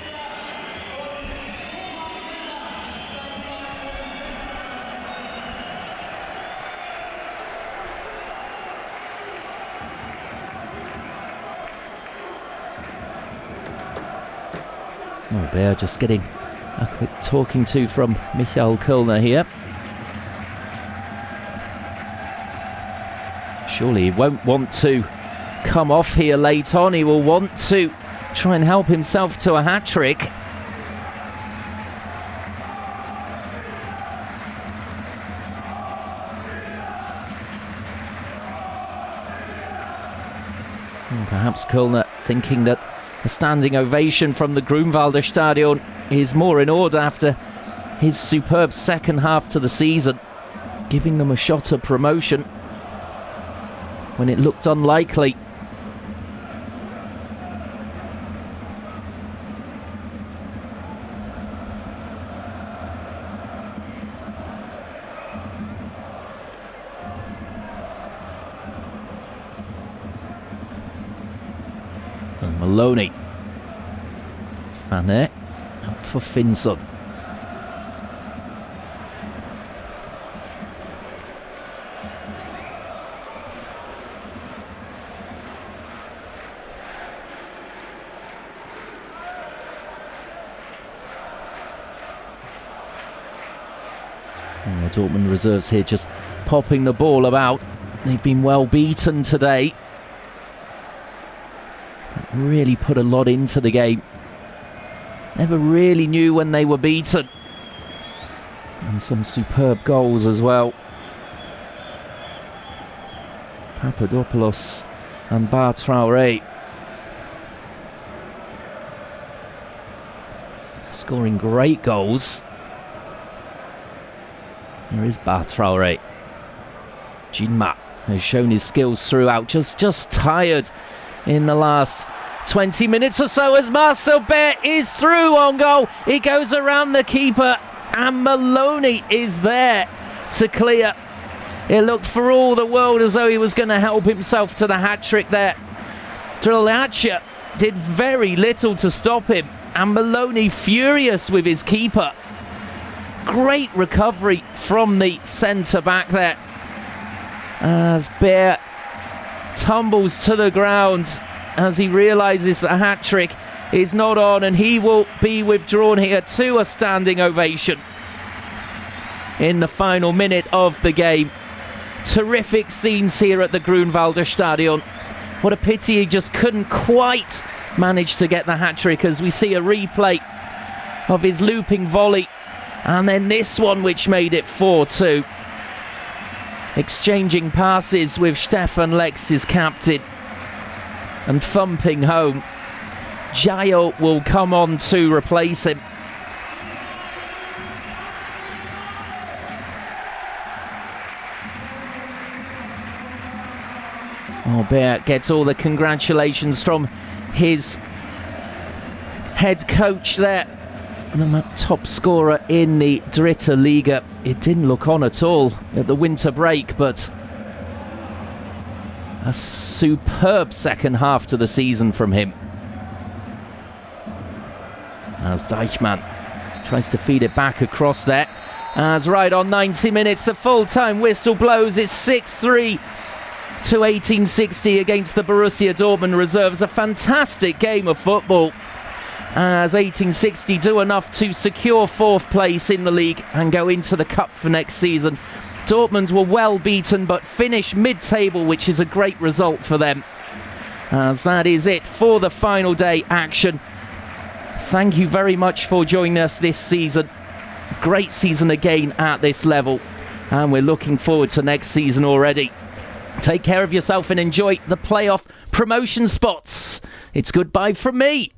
Oh, Bear just getting a quick talking to from Michael Kölner here. Surely he won't want to come off here late on. He will want to try and help himself to a hat-trick. And perhaps Kölner thinking that a standing ovation from the Grünwalder Stadion is more in order after his superb second half to the season, giving them a shot at promotion when it looked unlikely. And Maloney. Fanny up for Finson. And the Dortmund reserves here just popping the ball about. They've been well beaten today. Really put a lot into the game. Never really knew when they were beaten. And some superb goals as well. Papadopoulos and Bar Traoré scoring great goals. Here is Bar Traoré. Jinma has shown his skills throughout. Just tired in the last 20 minutes or so as Marcel Bear is through on goal. He goes around the keeper and Maloney is there to clear. It looked for all the world as though he was going to help himself to the hat-trick there. Drelacha did very little to stop him, and Maloney furious with his keeper. Great recovery from the centre-back there as Bear tumbles to the ground as he realises the hat-trick is not on, and he will be withdrawn here to a standing ovation in the final minute of the game. Terrific scenes here at the Grünwalder Stadion. What a pity he just couldn't quite manage to get the hat-trick, as we see a replay of his looping volley, and then this one which made it 4-2. Exchanging passes with Stefan Lex, his captain, and thumping home. Jayo will come on to replace him. Oh, Bear gets all the congratulations from his head coach there. The top scorer in the Dritte Liga. It didn't look on at all at the winter break, but a superb second half to the season from him. As Deichmann tries to feed it back across there. As right on 90 minutes, the full-time whistle blows. It's 6-3 to 1860 against the Borussia Dortmund reserves. A fantastic game of football, as 1860 do enough to secure fourth place in the league and go into the cup for next season. Dortmund were well beaten but finished mid-table, which is a great result for them. As that is it for the final day action. Thank you very much for joining us this season. Great season again at this level, and we're looking forward to next season already. Take care of yourself and enjoy the playoff promotion spots. It's goodbye from me.